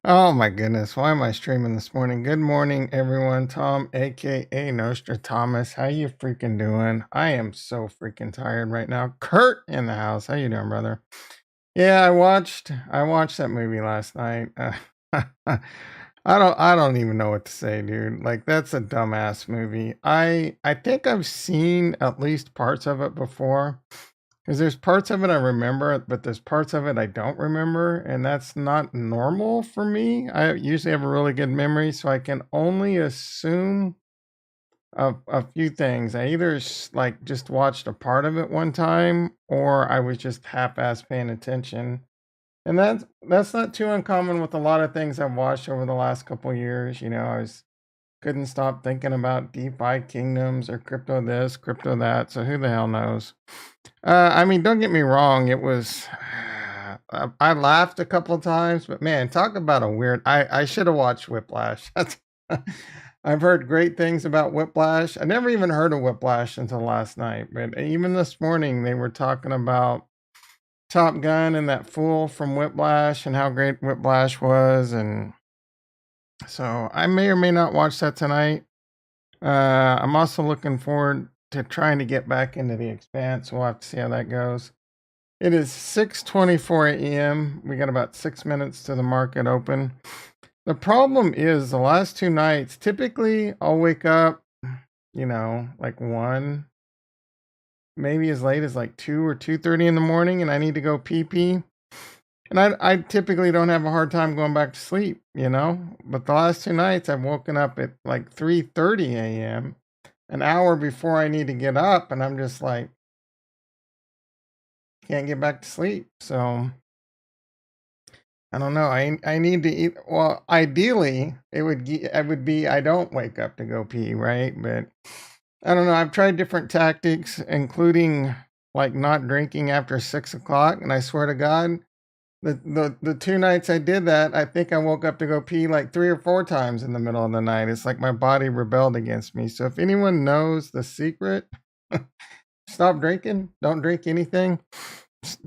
Oh my goodness, why am I streaming this morning? Good morning, everyone. Tom, aka Nostra Thomas. How you freaking doing? I am so freaking tired right now. Kurt in the house. How you doing, brother? Yeah, I watched that movie last night. I don't even know what to say, dude. Like that's a dumbass movie. I think I've seen at least parts of it before. Because there's parts of it I remember, but there's parts of it I don't remember, and that's not normal for me. I usually have a really good memory, so I can only assume a few things. I either like just watched a part of it one time, or I was just half-ass paying attention. And that's not too uncommon with a lot of things I've watched over the last couple years. Couldn't stop thinking about DeFi kingdoms or crypto this, crypto that. So who the hell knows? I mean, don't get me wrong. It was. I laughed a couple of times, but man, talk about a weird. I should have watched Whiplash. I've heard great things about Whiplash. I never even heard of Whiplash until last night. But even this morning, they were talking about Top Gun and that fool from Whiplash and how great Whiplash was, and so I may or may not watch that tonight. I'm also looking forward to trying to get back into The Expanse. We'll have to see how that goes. It is 6:24 a.m. We got about 6 minutes to the market open. The problem is the last two nights, typically I'll wake up, like 1, maybe as late as like 2 or 2:30 in the morning, and I need to go pee pee. And I typically don't have a hard time going back to sleep. But the last two nights I've woken up at like 3:30 a.m., an hour before I need to get up, and I'm just like, can't get back to sleep. So I don't know. I need to eat. Well, ideally, it would be I don't wake up to go pee, right? But I don't know. I've tried different tactics, including like not drinking after 6 o'clock, and I swear to God, the two nights I did that, I think I woke up to go pee like 3 or 4 times in the middle of the night. It's like my body rebelled against me. So if anyone knows the secret, stop drinking. Don't drink anything.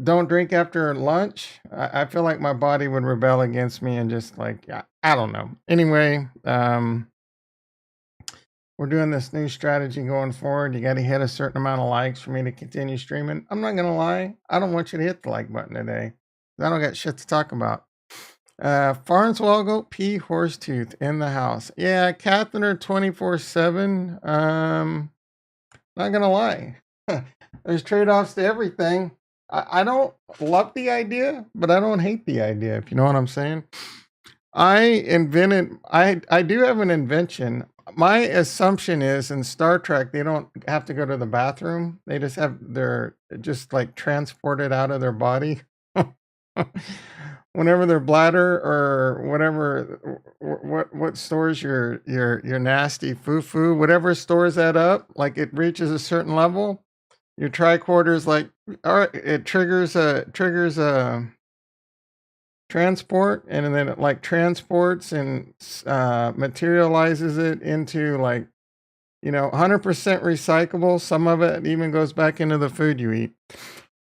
Don't drink after lunch. I feel like my body would rebel against me and just like, yeah, I don't know. Anyway, we're doing this new strategy going forward. You got to hit a certain amount of likes for me to continue streaming. I'm not going to lie. I don't want you to hit the like button today. I don't got shit to talk about. Farnswoggle P. Horsetooth in the house. Yeah, catheter 24/7. Not going to lie. There's trade-offs to everything. I don't love the idea, but I don't hate the idea, if you know what I'm saying. I do have an invention. My assumption is in Star Trek, they don't have to go to the bathroom. They just they're just like transported out of their body. Whenever their bladder or whatever, what stores your nasty foo, whatever stores that up, like it reaches a certain level, your tricorder's like, all right, it triggers a transport, and then it like transports and materializes it into like 100% recyclable. Some of it even goes back into the food you eat.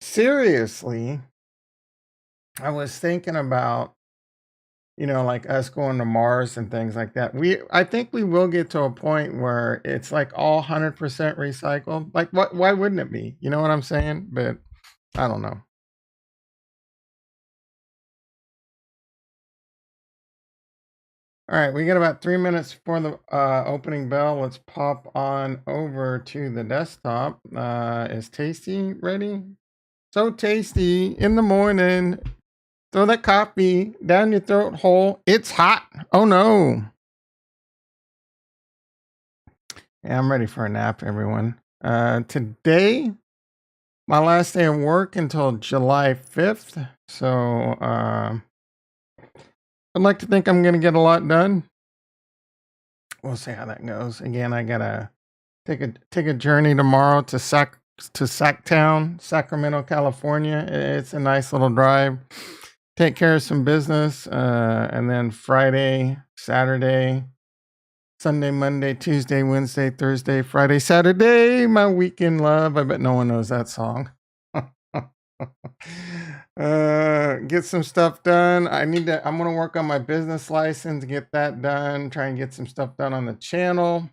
Seriously, I was thinking about like us going to Mars and things like that. I think we will get to a point where it's like all 100% recycled. Like what? Why wouldn't it be? You know what I'm saying? But I don't know. All right, we got about 3 minutes before the opening bell. Let's pop on over to the desktop. Is Tasty ready? So tasty in the morning. Throw that coffee down your throat hole. It's hot. Oh no. Yeah, I'm ready for a nap, everyone. Today, my last day of work until July 5th. So I'd like to think I'm going to get a lot done. We'll see how that goes. Again, I gotta take a journey tomorrow to Sacktown, Sacramento, California. It's a nice little drive. Take care of some business, and then Friday, Saturday, Sunday, Monday, Tuesday, Wednesday, Thursday, Friday, Saturday, my weekend love. I bet no one knows that song. Get some stuff done. I'm gonna work on my business license, get that done, try and get some stuff done on the channel.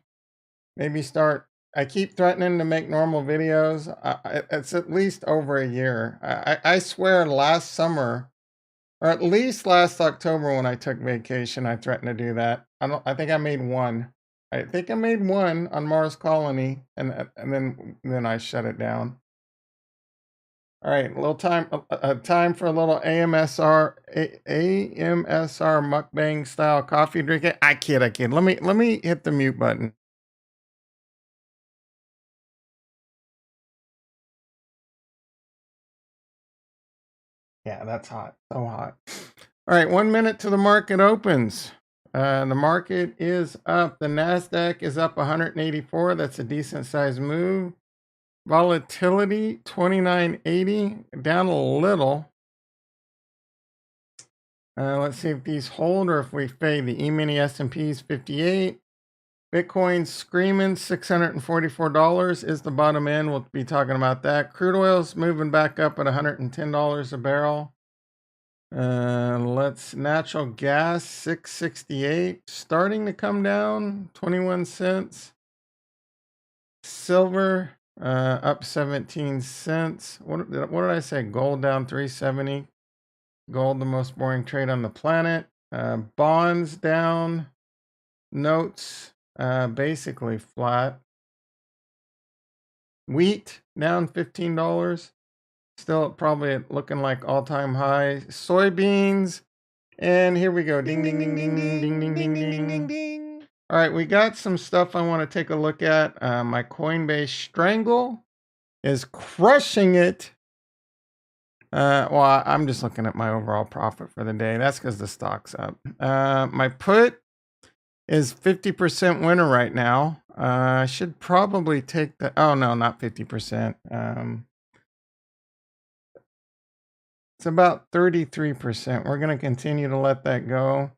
Maybe start. I keep threatening to make normal videos. It's at least over a year. I swear last summer, or at least last October when I took vacation, I threatened to do that. I think I made one. I think I made one on Mars Colony, and then I shut it down. All right, a little time for a little AMSR mukbang style coffee drinking. I kid. Let me hit the mute button. Yeah, that's hot. So hot. All right, 1 minute to the market opens. The market is up. The Nasdaq is up 184. That's a decent sized move. Volatility 2980, down a little. Let's see if these hold or if we fade. The E-mini S&P is 58. Bitcoin screaming $644 is the bottom end. We'll be talking about that. Crude oil's moving back up at $110 a barrel. Natural gas 668 starting to come down 21 cents. Silver up 17 cents. What did I say? Gold down 370. Gold, the most boring trade on the planet. Bonds down. Notes basically flat. Wheat down $15. Still probably looking like all-time high. Soybeans. And here we go. Ding, ding, ding, ding, ding, ding, ding, ding, ding, ding, ding. All right, we got some stuff I want to take a look at. My Coinbase Strangle is crushing it. Well, I'm just looking at my overall profit for the day. That's because the stock's up. My put is 50% winner right now. I should probably take the, oh no, not 50%. It's about 33%. We're going to continue to let that go.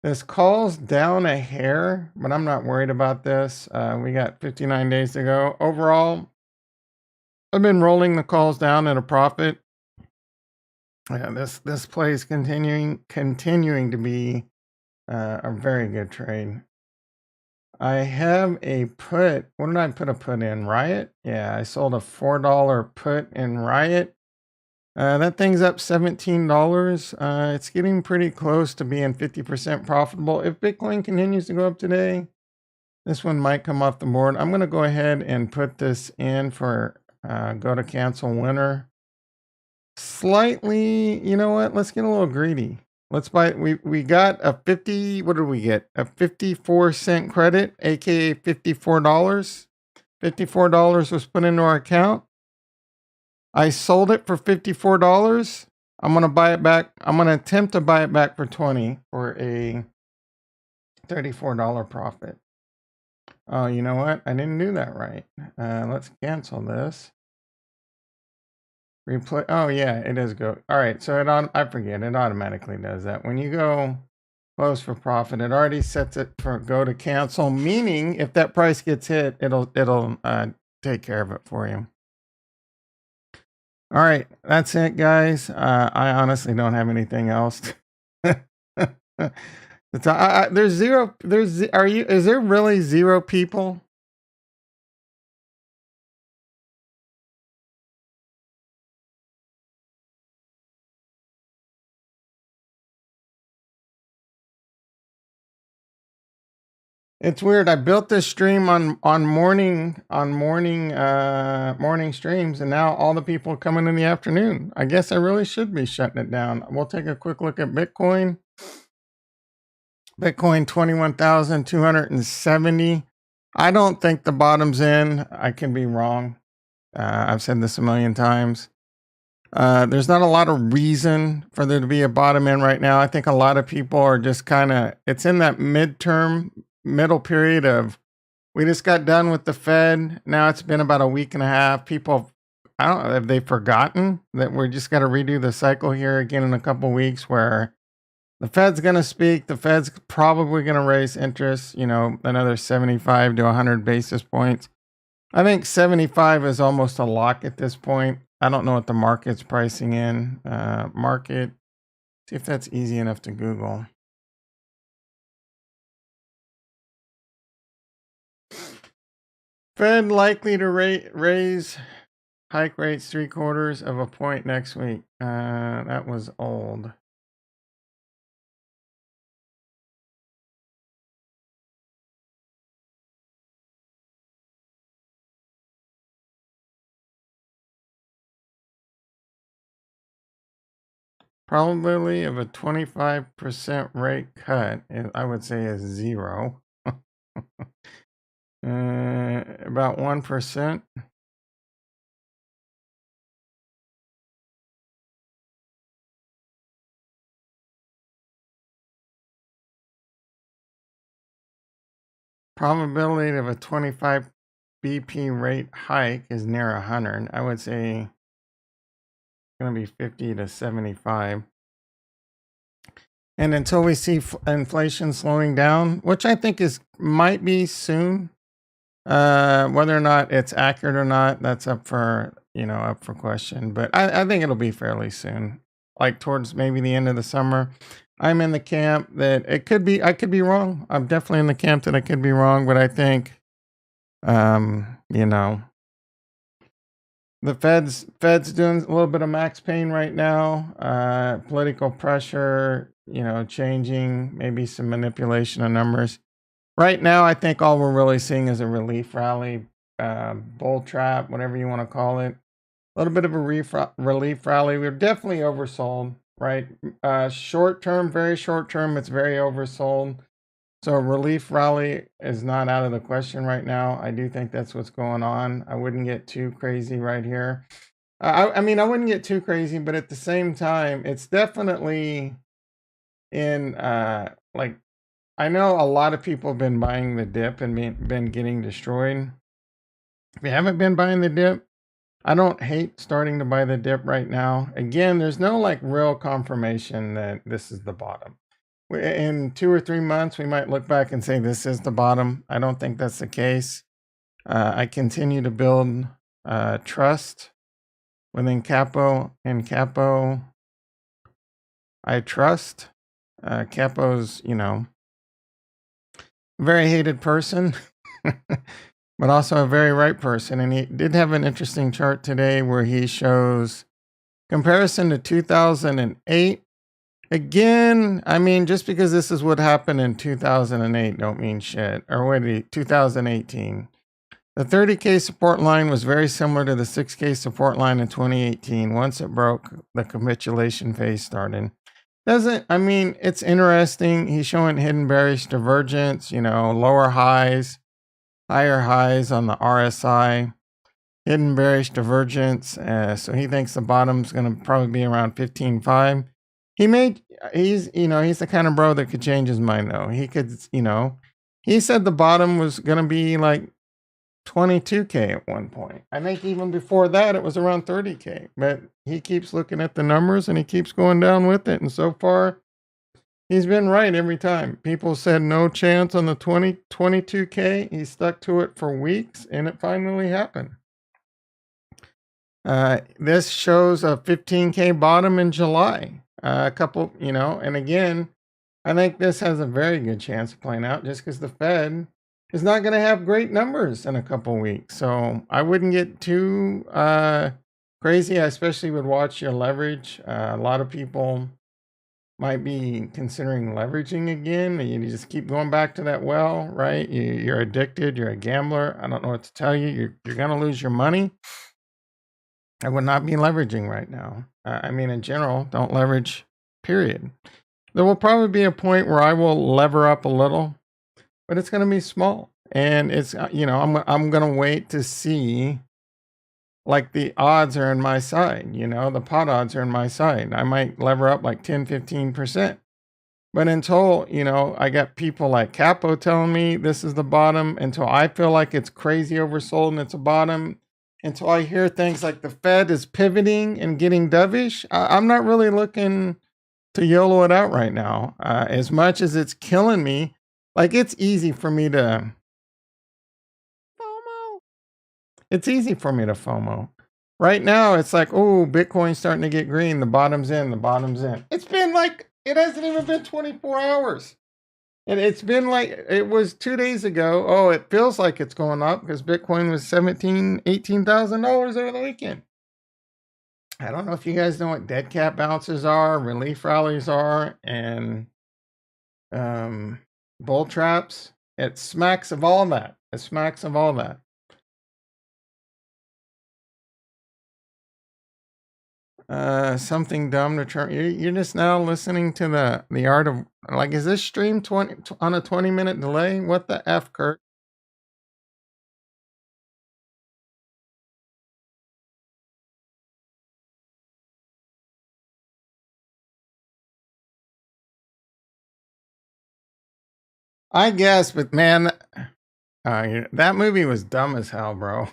This call's down a hair, but I'm not worried about this. We got 59 days to go. Overall, I've been rolling the calls down at a profit. Yeah, this play is continuing to be a very good trade. I have a put. What did I put a put in? Riot? Yeah, I sold a $4 put in Riot. That thing's up $17. It's getting pretty close to being 50% profitable. If Bitcoin continues to go up today, this one might come off the board. I'm going to go ahead and put this in for go to cancel winner. Slightly, you know what? Let's get a little greedy. Let's buy. We got a 50. What did we get? A 54-cent credit, aka $54. $54 was put into our account. I sold it for $54. I'm going to buy it back. I'm going to attempt to buy it back for $20 for a $34 profit. Oh, you know what? I didn't do that right. Let's cancel this. Replay. Oh yeah, it does go. All right. So I forget. It automatically does that. When you go close for profit, it already sets it for go to cancel, meaning if that price gets hit, it'll take care of it for you. All right, that's it, guys. I honestly don't have anything else. There's zero. Is there really zero people? It's weird. I built this stream on morning streams, and now all the people coming in the afternoon. I guess I really should be shutting it down. We'll take a quick look at Bitcoin. Bitcoin 21,270. I don't think the bottom's in. I can be wrong. I've said this a million times. There's not a lot of reason for there to be a bottom in right now. I think a lot of people are just kind of, it's in that middle period of, we just got done with the Fed. Now it's been about a week and a half. People, I don't know, have they forgotten that we're just got to redo the cycle here again in a couple weeks where the Fed's going to speak. The Fed's probably going to raise interest, another 75 to 100 basis points. I think 75 is almost a lock at this point. I don't know what the market's pricing in. Market, see if that's easy enough to Google. Fed likely to raise hike rates 3/4 of a point next week. That was old. Probability of a 25% rate cut, I would say, is 0. About 1%. Probability of a 25 BP rate hike is near 100. I would say it's going to be 50 to 75. And until we see inflation slowing down, which I think might be soon, whether or not it's accurate or not, that's up for question. But I think it'll be fairly soon, like towards maybe the end of the summer. I'm in the camp that it could be. I could be wrong. I'm definitely in the camp that I could be wrong, but I think, you know, the Fed's doing a little bit of max pain right now. Political pressure, changing, maybe some manipulation of numbers. Right now, I think all we're really seeing is a relief rally, bull trap, whatever you want to call it. A little bit of a relief rally. We're definitely oversold, right? Short term, very short term, it's very oversold. So a relief rally is not out of the question right now. I do think that's what's going on. I wouldn't get too crazy right here. I mean, I wouldn't get too crazy, but at the same time, it's definitely in like, I know a lot of people have been buying the dip and been getting destroyed. If you haven't been buying the dip, I don't hate starting to buy the dip right now. Again, there's no like real confirmation that this is the bottom. In 2 or 3 months, we might look back and say this is the bottom. I don't think that's the case. I continue to build trust within Capo, and Capo, I trust. Capo's, a very hated person, but also a very right person. And he did have an interesting chart today where he shows comparison to 2008. Again, I mean, just because this is what happened in 2008 don't mean shit. Or what, 2018. The 30K support line was very similar to the 6K support line in 2018. Once it broke, the capitulation phase started. It's interesting. He's showing hidden bearish divergence, lower highs, higher highs on the RSI, hidden bearish divergence. So he thinks the bottom's going to probably be around 15.5. He's the kind of bro that could change his mind though. He could, he said the bottom was going to be like 22K at one point. I think even before that it was around 30K, but he keeps looking at the numbers and he keeps going down with it. And so far he's been right every time. People said no chance on the 22K. He stuck to it for weeks and it finally happened. This shows a 15K bottom in July. A couple, and again, I think this has a very good chance of playing out just because the Fed is not going to have great numbers in a couple weeks. So I wouldn't get too crazy. I especially would watch your leverage. A lot of people might be considering leveraging again. You just keep going back to that well, right? You're addicted. You're a gambler. I don't know what to tell you. You're going to lose your money. I would not be leveraging right now. In general, don't leverage, period. There will probably be a point where I will lever up a little, but it's going to be small. And it's, I'm going to wait to see, like the odds are in my side, the pot odds are in my side. I might lever up like 10, 15%. But until, I got people like Capo telling me this is the bottom, until I feel like it's crazy oversold and it's a bottom, until I hear things like the Fed is pivoting and getting dovish, I'm not really looking to YOLO it out right now. As much as it's killing me, like it's easy for me to FOMO. It's easy for me to FOMO. Right now, it's like, oh, Bitcoin's starting to get green. The bottom's in. The bottom's in. It's been like it hasn't even been 24 hours. And it's been like it was 2 days ago. Oh, it feels like it's going up because Bitcoin was $18,000 over the weekend. I don't know if you guys know what dead cat bounces are, relief rallies are, and um, bull traps. It smacks of all that. It smacks of all that. Something dumb to turn. You're just now listening to the art of like. Is this stream on a 20-minute delay? What the f, Kurt? I guess, but man, that movie was dumb as hell, bro.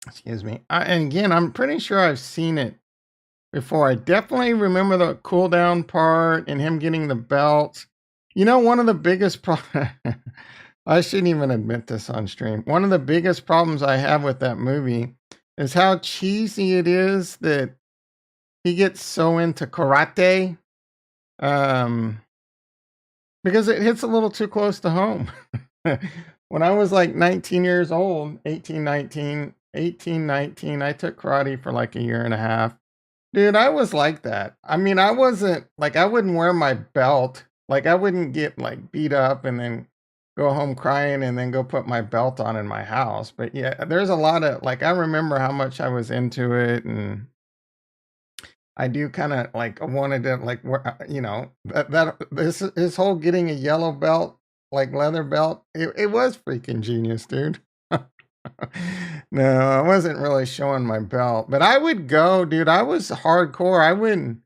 Excuse me. And again, I'm pretty sure I've seen it before. I definitely remember the cool down part and him getting the belt. You know, one of the biggest I shouldn't even admit this on stream. One of the biggest problems I have with that movie is how cheesy it is that he gets so into karate. Um, because it hits a little too close to home. When I was like 19 years old, 18, 19, I took karate for like a year and a half. Dude, I was like that. I mean, I wasn't like I wouldn't wear my belt. Like I wouldn't get like beat up and then go home crying and then go put my belt on in my house. But yeah, there's a lot of like I remember how much I was into it, and I do kind of like wanted to like that this his whole getting a yellow belt, like leather belt. It was freaking genius, dude. No, I wasn't really showing my belt, but I would go, dude. I was hardcore. I wouldn't.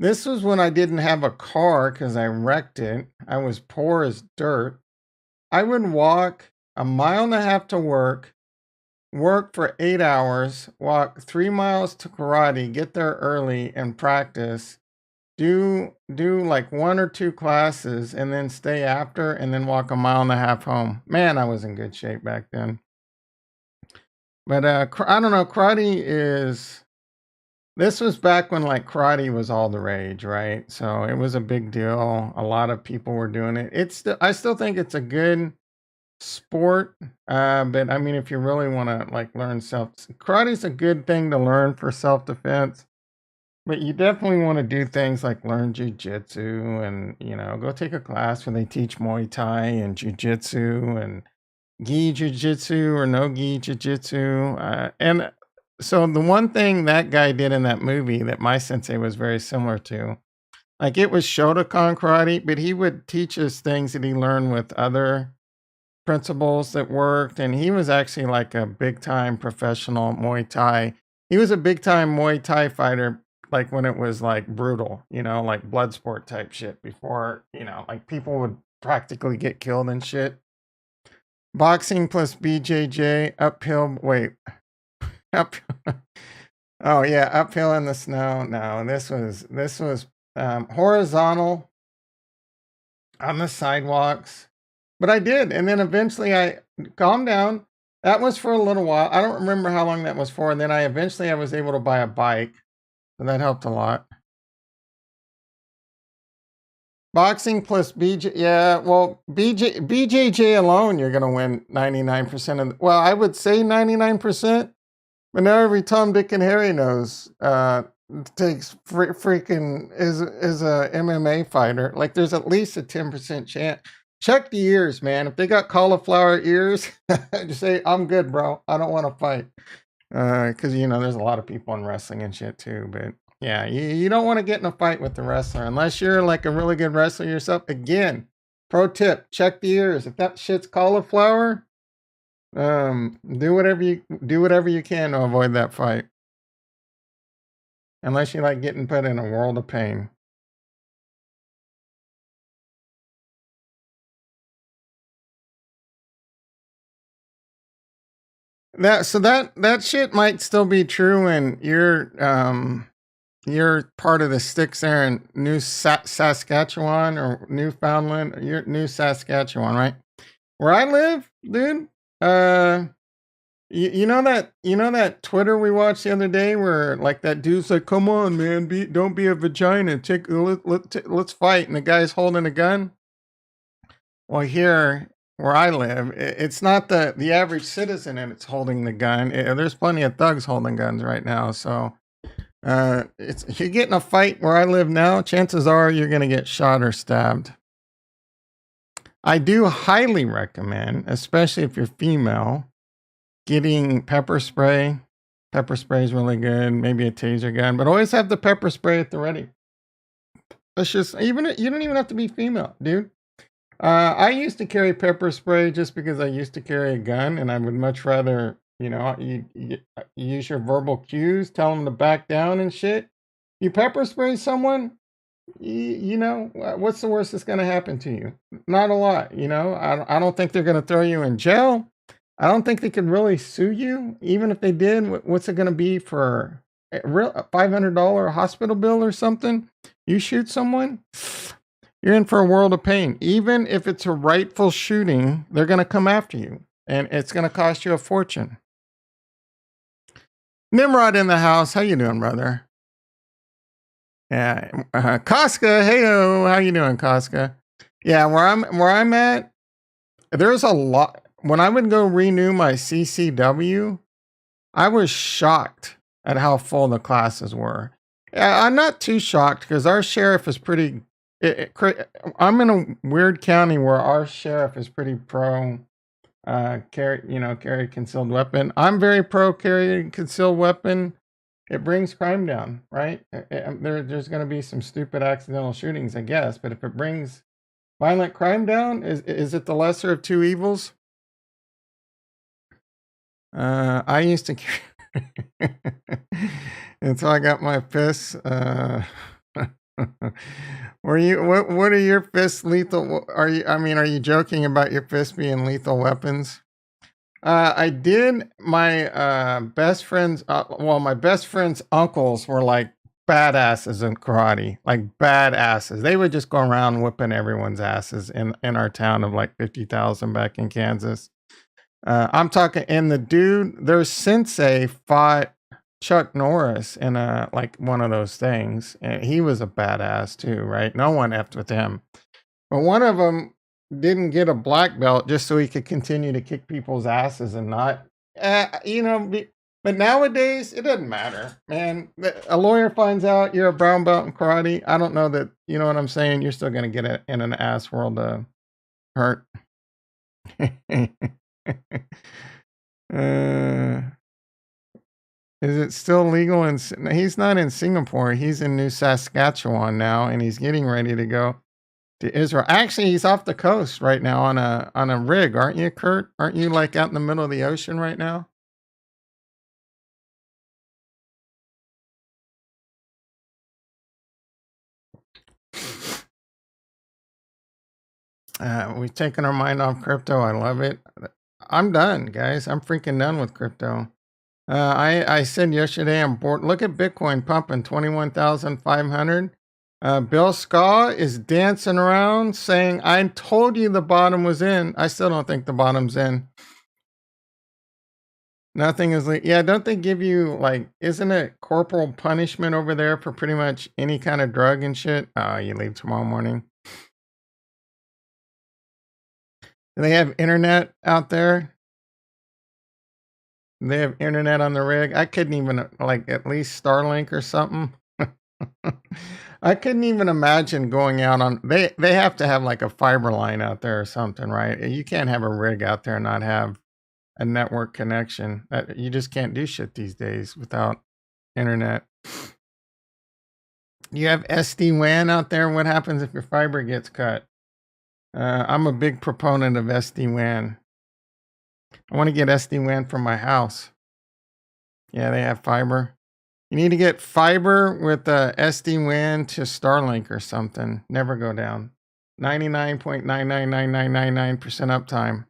This was when I didn't have a car because I wrecked it. I was poor as dirt. I would walk a mile and a half to work for 8 hours, walk 3 miles to karate, get there early and practice, do like one or two classes, and then stay after, and then walk a mile and a half home. Man, I was in good shape back then. But I don't know. Karate is. This was back when like karate was all the rage, right? So it was a big deal. A lot of people were doing it. I still think it's a good sport. But I mean, if you really want to like learn karate's a good thing to learn for self defense. But you definitely want to do things like learn jujitsu and go take a class where they teach Muay Thai and jujitsu and gi jujitsu or no gi jujitsu. And so the one thing that guy did in that movie that my sensei was very similar to, like it was Shotokan karate, but he would teach us things that he learned with other principles that worked. And he was actually like a big time professional Muay Thai. He was a big time Muay Thai fighter, like when it was like brutal, like blood sport type shit before, like people would practically get killed and shit. Boxing plus BJJ uphill. Wait, up. Oh yeah, uphill in the snow. No, this was horizontal on the sidewalks. But I did, and then eventually I calmed down. That was for a little while. I don't remember how long that was for. And then I was able to buy a bike, so that helped a lot. Boxing plus BJ, yeah. Well, BJJ alone, you're gonna win 99% of. Well, I would say 99%, but now every Tom, Dick, and Harry knows takes freaking is a MMA fighter. Like, there's at least a 10% chance. Check the ears, man. If they got cauliflower ears, just say I'm good, bro. I don't want to fight. Because there's a lot of people in wrestling and shit too, but yeah, you don't want to get in a fight with the wrestler unless you're like a really good wrestler yourself. Again, pro tip: check the ears. If that shit's cauliflower, do whatever you can to avoid that fight. Unless you like getting put in a world of pain. That shit might still be true, and you're part of the sticks there in Saskatchewan or Newfoundland. You're New Saskatchewan, right? Where I live, dude. You know that Twitter we watched the other day where like that dude's like, "Come on, man, don't be a vagina. Let's fight," and the guy's holding a gun. Well, here where I live, it's not the average citizen and it's holding the gun. There's plenty of thugs holding guns right now. So it's if you get in a fight where I live now, chances are you're gonna get shot or stabbed. I do highly recommend, especially if you're female, getting pepper spray. Pepper spray is really good. Maybe a taser gun, but always have the pepper spray at the ready. It's just even you don't even have to be female, dude. I used to carry pepper spray just because I used to carry a gun, and I would much rather, you use your verbal cues, tell them to back down and shit. You pepper spray someone, what's the worst that's going to happen to you? Not a lot, I don't think they're going to throw you in jail. I don't think they could really sue you. Even if they did, what's it going to be for a real $500 hospital bill or something? You shoot someone, you're in for a world of pain. Even if it's a rightful shooting, they're going to come after you, and it's going to cost you a fortune. Nimrod in the house. How you doing, brother? Yeah, Casca. Heyo, how you doing, Casca? Yeah, where I'm at, there's a lot. When I would go renew my CCW, I was shocked at how full the classes were. Yeah, I'm not too shocked because our sheriff is pretty. I'm in a weird county where our sheriff is pretty pro carry concealed weapon. I'm very pro carry concealed weapon. It brings crime down, right? There's going to be some stupid accidental shootings, I guess, but if it brings violent crime down, is it the lesser of two evils? I used to carry until I got my fists. What are your fists lethal? Are you joking about your fists being lethal weapons? I did. My best friends, my best friend's uncles were like badasses in karate, like badasses. They would just go around whipping everyone's asses in our town of like 50,000 back in Kansas. I'm talking, and the dude, their sensei fought Chuck Norris in like one of those things, and he was a badass too, right? No one effed with him, but one of them didn't get a black belt just so he could continue to kick people's asses and not, but nowadays it doesn't matter, man. A lawyer finds out you're a brown belt in karate. I don't know that, you know what I'm saying. You're still gonna get it in an ass world to hurt. uh, is it still legal? He's not in Singapore. He's in New Saskatchewan now, and he's getting ready to go to Israel. Actually, he's off the coast right now on a rig, aren't you, Kurt? Aren't you like out in the middle of the ocean right now? We've taken our mind off crypto. I love it. I'm done, guys. I'm freaking done with crypto. I said yesterday I'm bored. Look at Bitcoin pumping 21,500. Bill Skaw is dancing around saying, "I told you the bottom was in." I still don't think the bottom's in. Nothing is yeah. Don't they give you like? Isn't it corporal punishment over there for pretty much any kind of drug and shit? Oh, you leave tomorrow morning. Do they have internet out there? They have internet on the rig. I couldn't even like at least Starlink or something. I couldn't even imagine going out on they have to have like a fiber line out there or something, right? You can't have a rig out there and not have a network connection. You just can't do shit these days without internet. You have SD-WAN out there. What happens if your fiber gets cut? I'm a big proponent of SD-WAN. I want to get SD-WAN from my house. Yeah, they have fiber. You need to get fiber with SD-WAN to Starlink or something. Never go down. 99.999999% uptime.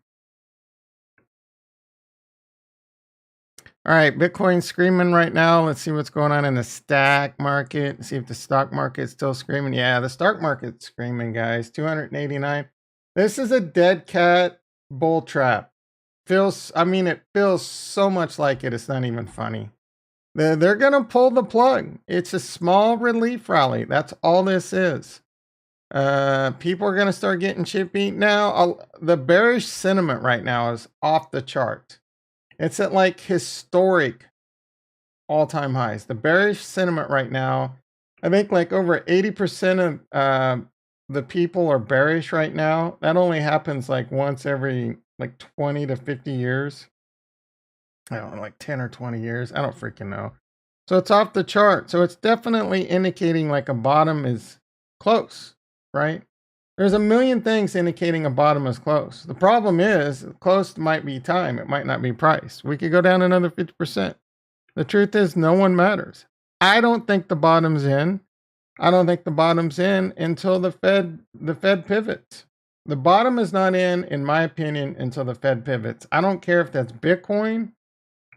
All right, Bitcoin's screaming right now. Let's see what's going on in the stock market. See if the stock market's still screaming. Yeah, the stock market's screaming, guys. 289. This is a dead cat bull trap. feels, I mean, it feels so much like it. It's not even funny. They're going to pull the plug. It's a small relief rally. That's all this is. People are going to start getting chippy. Now, the bearish sentiment right now is off the chart. It's at like historic all-time highs. The bearish sentiment right now, I think like over 80% of the people are bearish right now. That only happens like once every like 20 to 50 years. I don't know, like 10 or 20 years. I don't freaking know. So it's off the chart. So it's definitely indicating like a bottom is close, right? There's a million things indicating a bottom is close. The problem is close might be time. It might not be price. We could go down another 50%. The truth is no one matters. I don't think the bottom's in. I don't think the bottom's in until the Fed pivots. The bottom is not in my opinion, until the Fed pivots. I don't care if that's Bitcoin.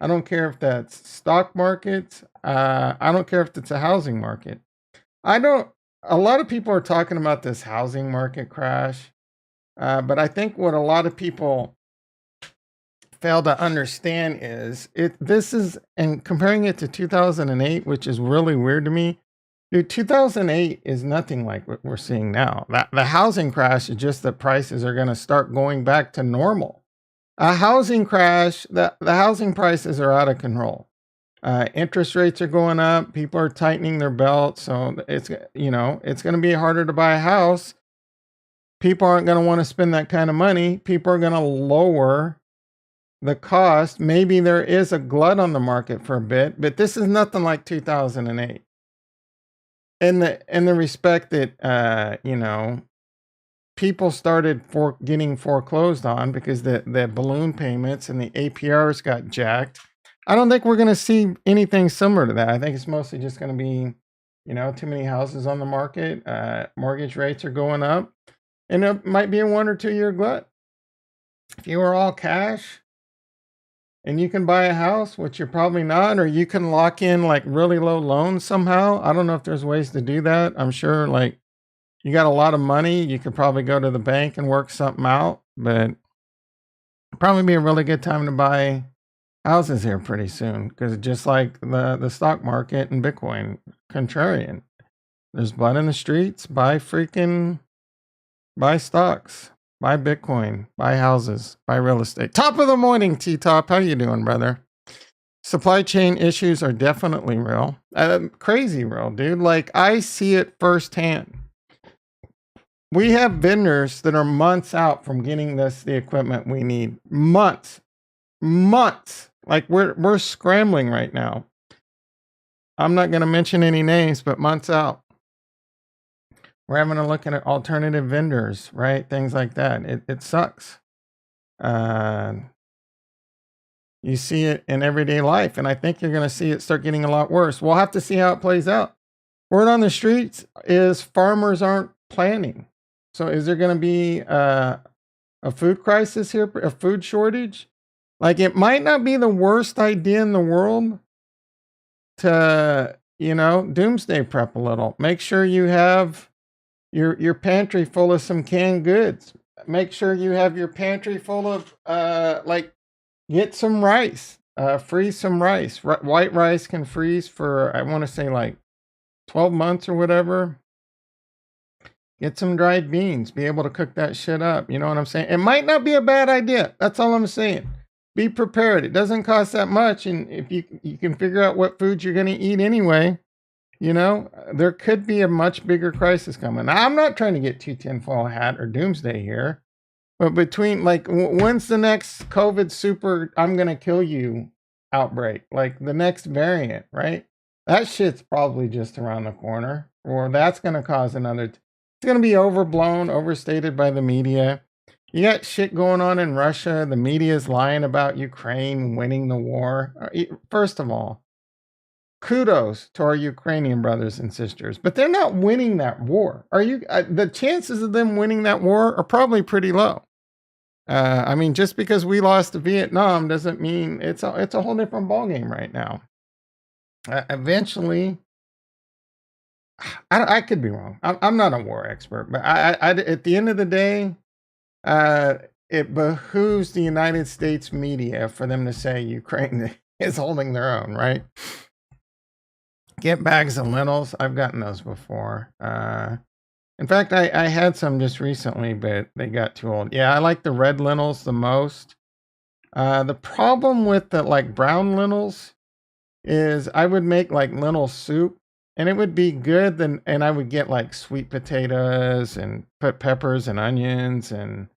I don't care if that's stock markets. I don't care if it's a housing market. A lot of people are talking about this housing market crash. But I think what a lot of people fail to understand is this is, and comparing it to 2008, which is really weird to me. Dude, 2008 is nothing like what we're seeing now. The housing crash is just that prices are going to start going back to normal. A housing crash, the housing prices are out of control. Interest rates are going up. People are tightening their belts. So it's going to be harder to buy a house. People aren't going to want to spend that kind of money. People are going to lower the cost. Maybe there is a glut on the market for a bit, but this is nothing like 2008. In the respect that people started getting foreclosed on because the balloon payments and the APRs got jacked. I don't think we're going to see anything similar to that. I think it's mostly just going to be, too many houses on the market. Mortgage rates are going up, and it might be a 1 or 2 year glut. If you are all cash and you can buy a house, which you're probably not, or you can lock in like really low loans somehow. I don't know if there's ways to do that. I'm sure like you got a lot of money, you could probably go to the bank and work something out, but probably be a really good time to buy houses here pretty soon, because just like the stock market and Bitcoin, contrarian. There's blood in the streets. Buy stocks, buy Bitcoin, buy houses, buy real estate. Top of the morning, T-Top. How you doing, brother? Supply chain issues are definitely real. Crazy real, dude. Like, I see it firsthand. We have vendors that are months out from getting the equipment we need. Months. Like, we're scrambling right now. I'm not going to mention any names, but months out. We're having to look at alternative vendors, right? Things like that. It sucks. You see it in everyday life, and I think you're going to see it start getting a lot worse. We'll have to see how it plays out. Word on the streets is farmers aren't planning. So is there going to be a food crisis here, a food shortage? Like, it might not be the worst idea in the world to, doomsday prep a little. Make sure you have your pantry full of some canned goods. Make sure you have your pantry full of get some rice. Freeze some rice. White rice can freeze for, I want to say, like 12 months or whatever. Get some dried beans. Be able to cook that shit up. You know what I'm saying? It might not be a bad idea. That's all I'm saying. Be prepared. It doesn't cost that much, and if you can figure out what foods you're going to eat anyway, there could be a much bigger crisis coming. Now, I'm not trying to get too tinfoil hat or doomsday here, but between when's the next COVID super I'm going to kill you outbreak? Like the next variant, right? That shit's probably just around the corner, or that's going to cause another. It's going to be overblown, overstated by the media. You got shit going on in Russia. The media is lying about Ukraine winning the war. First of all, kudos to our Ukrainian brothers and sisters, but they're not winning that war. The chances of them winning that war are probably pretty low. I mean, just because we lost to Vietnam doesn't mean it's a whole different ballgame right now. Eventually, I could be wrong. I'm not a war expert, but I at the end of the day, it behooves the United States media for them to say Ukraine is holding their own, right? Get bags of lentils. I've gotten those before. In fact, I had some just recently, but they got too old. Yeah, I like the red lentils the most. The problem with the like brown lentils is I would make like lentil soup and it would be good. Then, and I would get like sweet potatoes and put peppers and onions and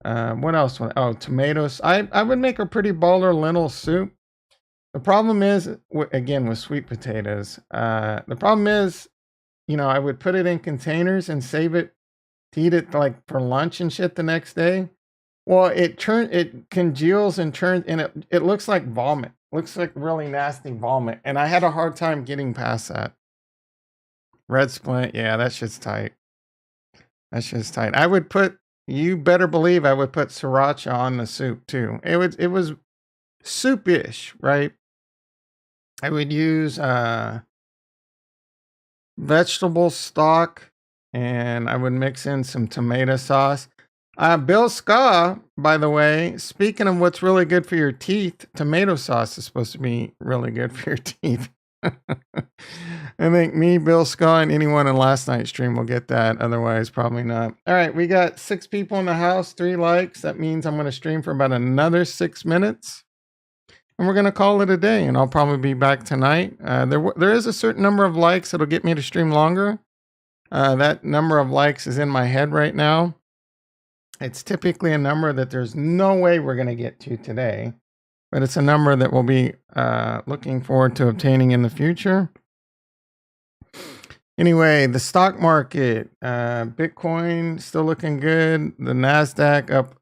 what else? Oh, tomatoes. I would make a pretty baller lentil soup. The problem is, again, with sweet potatoes, the problem is, I would put it in containers and save it to eat it like for lunch and shit the next day. Well, it congeals and turns, and it looks like vomit. Looks like really nasty vomit. And I had a hard time getting past that. Red splint, yeah, that shit's tight. That shit's tight. You better believe I would put sriracha on the soup too. It was soupish, right? I would use vegetable stock and I would mix in some tomato sauce. Bill Ska, by the way, speaking of what's really good for your teeth, tomato sauce is supposed to be really good for your teeth. I think me, Bill Ska, and anyone in last night's stream will get that. Otherwise, probably not. All right, we got 6 people in the house, 3 likes. That means I'm going to stream for about another 6 minutes. And we're going to call it a day, and I'll probably be back tonight. There is a certain number of likes that'll get me to stream longer. That number of likes is in my head right now. It's typically a number that there's no way we're going to get to today, but it's a number that we'll be looking forward to obtaining in the future. Anyway, the stock market, Bitcoin still looking good. The NASDAQ up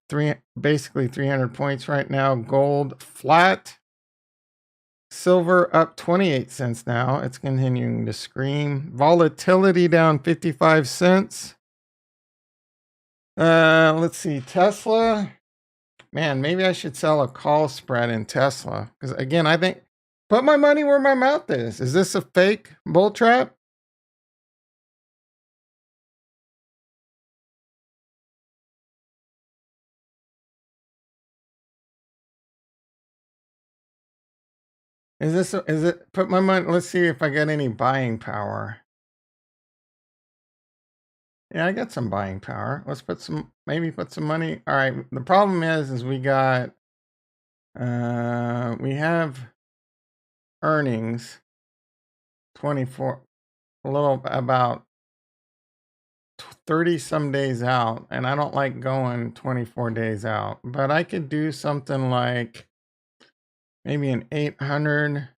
basically 300 points right now. Gold flat. Silver up 28 cents now. It's continuing to scream. Volatility down 55 cents. Let's see. Tesla. Man, maybe I should sell a call spread in Tesla. Because again, I think, put my money where my mouth is. Is this a fake bull trap? Is it, put my money, let's see if I get any buying power. Yeah, I got some buying power. Let's maybe put some money. All right. The problem is we got, we have earnings 24, a little about 30 some days out. And I don't like going 24 days out, but I could do something like maybe an 800,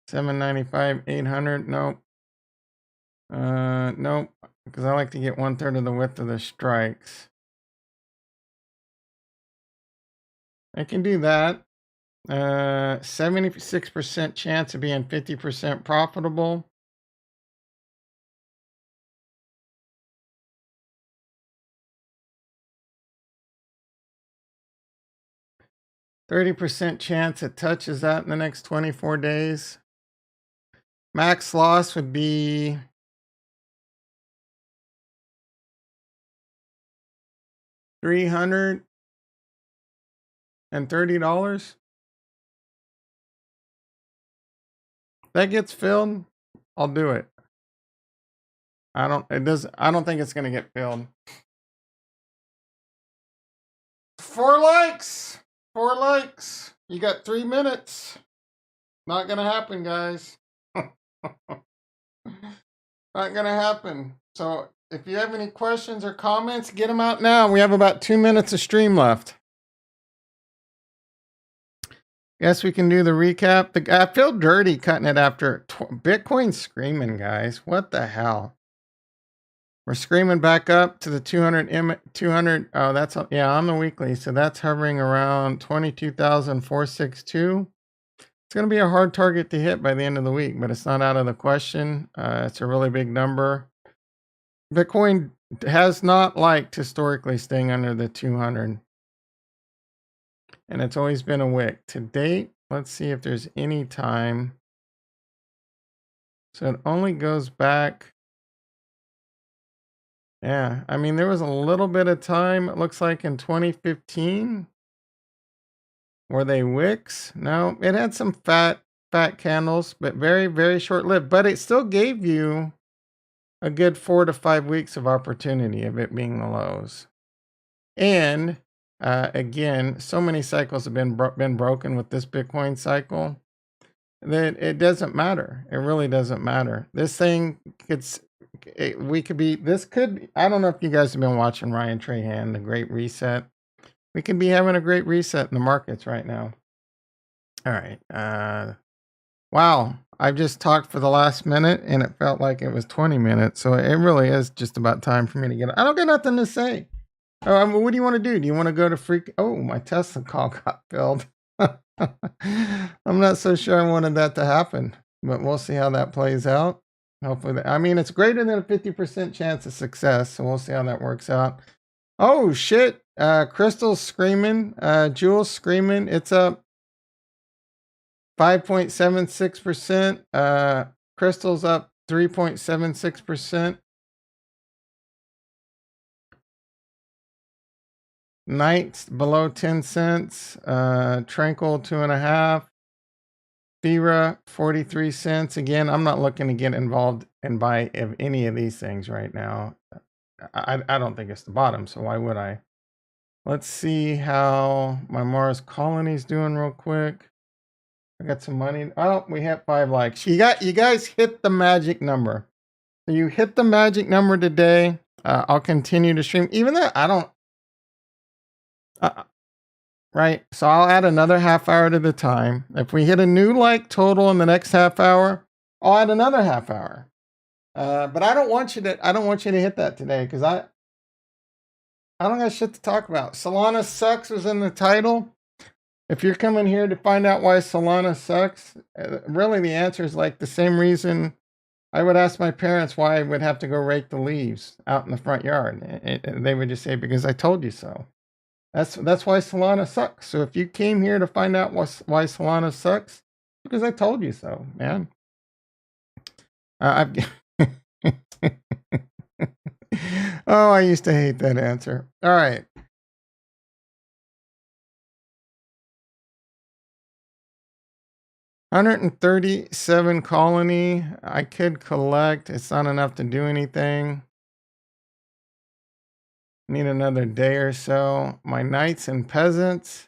795, 800. Nope. Nope. Because I like to get 1/3 of the width of the strikes. I can do that. 76% chance of being 50% profitable. %30 chance it touches that in the next 24 days. Max loss would be $330. That gets filled, I'll do it. I don't think it's gonna get filled. 4 likes. 4 likes. You got 3 minutes. Not gonna happen, guys. Not gonna happen. So if you have any questions or comments, get them out now. We have about 2 minutes of stream left. Guess we can do the recap. I feel dirty cutting it after Bitcoin screaming, guys. What the hell? We're screaming back up to the 200. Oh, that's, yeah, on the weekly. So that's hovering around 22,462. It's going to be a hard target to hit by the end of the week, but it's not out of the question. It's a really big number. Bitcoin has not liked historically staying under the 200. And it's always been a wick. To date, let's see if there's any time. So it only goes back Yeah, I mean, there was a little bit of time, it looks like in 2015, were they wicks? No, it had some fat candles, but very, very short-lived. But it still gave you a good 4 to 5 weeks of opportunity of it being the lows. And again, so many cycles have been broken with this Bitcoin cycle that it doesn't matter. It really doesn't matter. This thing we could be. This could. I don't know if you guys have been watching Ryan Trahan, The Great Reset. We could be having a great reset in the markets right now. All right. Wow. I've just talked for the last minute and it felt like it was 20 minutes. So it really is just about time for me to get. I don't got nothing to say. Oh, what do you want to do? Do you want to go to freak? Oh, my Tesla call got filled. I'm not so sure I wanted that to happen, but we'll see how that plays out. Hopefully, I mean, it's greater than a 50% chance of success. So we'll see how that works out. Oh, shit. Crystal's screaming. Jules screaming. It's up 5.76%. Crystal's up 3.76%. Knights below 10 cents. Tranquil 2.5. Fira 43 cents. Again, I'm not looking to get involved and buy any of these things right now. I don't think it's the bottom, so why would I? Let's see how my Mars colony's doing real quick. I got some money. Oh, we have 5 likes. You guys hit the magic number. So you hit the magic number today. I'll continue to stream, even though I don't. Right. So I'll add another half hour to the time. If we hit a new like total in the next half hour, I'll add another half hour. But I don't want you to hit that today because I don't got shit to talk about. Solana sucks was in the title. If you're coming here to find out why Solana sucks, really the answer is like the same reason I would ask my parents why I would have to go rake the leaves out in the front yard. They would just say, because I told you so. That's why Solana sucks. So if you came here to find out why Solana sucks, because I told you so, man. I've oh, I used to hate that answer. All right. 137 colony. I could collect. It's not enough to do anything. Need another day or so. My knights and peasants.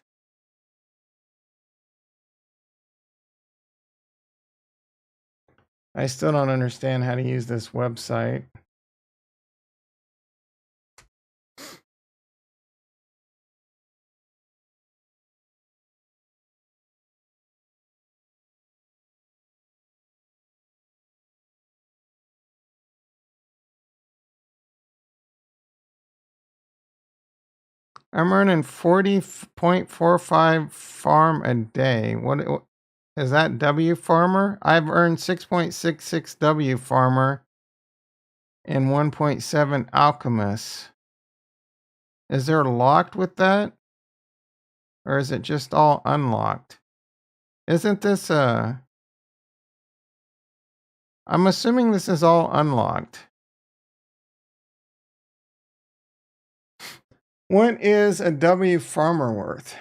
I still don't understand how to use this website. I'm earning 40.45 farm a day. What is that, W farmer? I've earned 6.66 W farmer and 1.7 alchemist. Is there locked with that? Or is it just all unlocked? Isn't this I'm assuming this is all unlocked. What is a W farmer worth?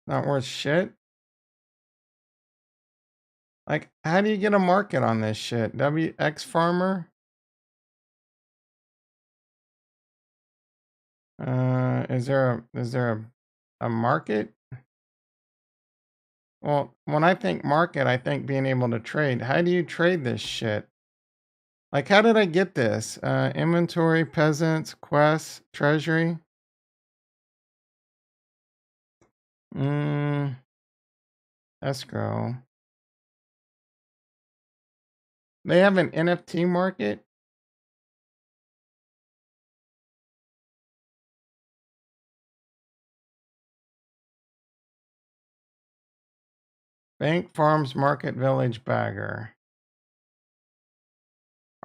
Not worth shit? Like, how do you get a market on this shit? WX farmer? Is there a market? Well, when I think market, I think being able to trade. How do you trade this shit? Like, how did I get this? Inventory, peasants, quests, treasury. Escrow. They have an NFT market. Bank Farms Market Village Bagger.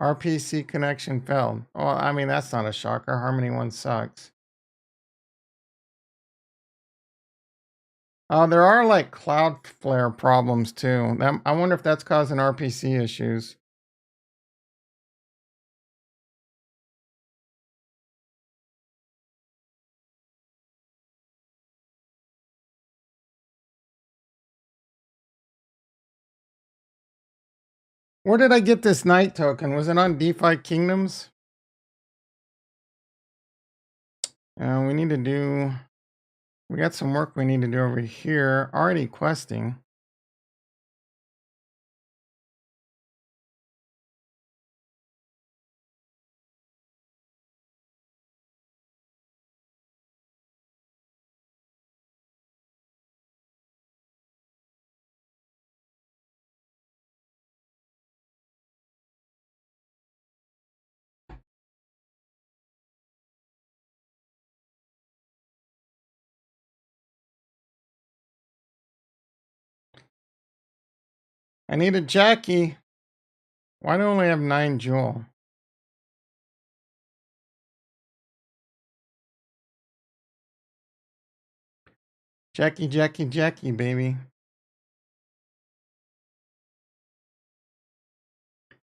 RPC connection failed. Well, I mean, that's not a shocker. Harmony One sucks. There are like Cloudflare problems too. I wonder if that's causing RPC issues. Where did I get this night token? Was it on DeFi Kingdoms? We need to do. We got some work we need to do over here. Already questing. I need a Jackie. Why do I only have 9 jewel? Jackie, Jackie, Jackie, baby.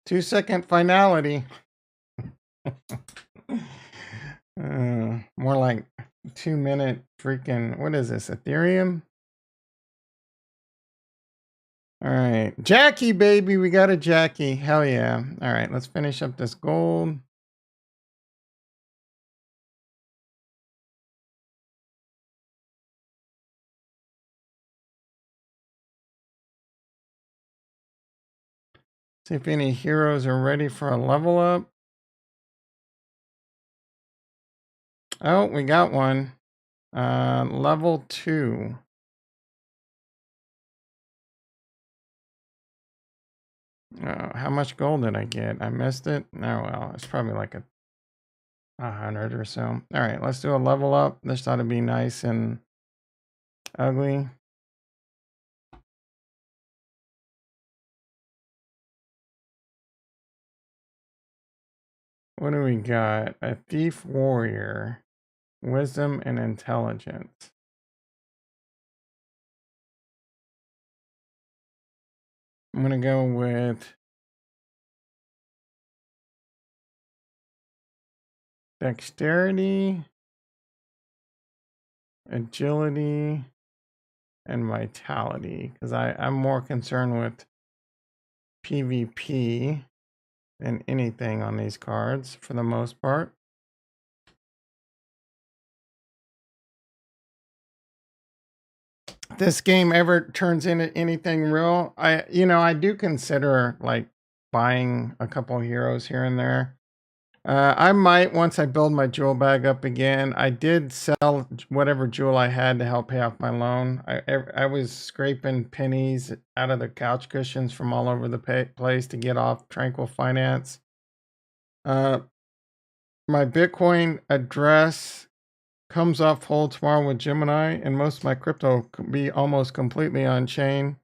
2-second finality. More like 2-minute freaking. What is this? Ethereum? All right. Jackie, baby. We got a Jackie. Hell yeah. All right. Let's finish up this gold. See if any heroes are ready for a level up. Oh, we got one. Level 2. How much gold did I get? I missed it. Oh well, it's probably like 100 or so. All right, let's do a level up. This ought to be nice and ugly. What do we got? A thief warrior, wisdom and intelligence. I'm gonna go with dexterity, agility, and vitality, because I'm more concerned with PvP than anything on these cards for the most part. If this game ever turns into anything real, I do consider like buying a couple heroes here and there. I might once I build my jewel bag up again. I did sell whatever jewel I had to help pay off my loan. I was scraping pennies out of the couch cushions from all over the place to get off Tranquil Finance. My Bitcoin address comes off hold tomorrow with Gemini, and most of my crypto could be almost completely on chain.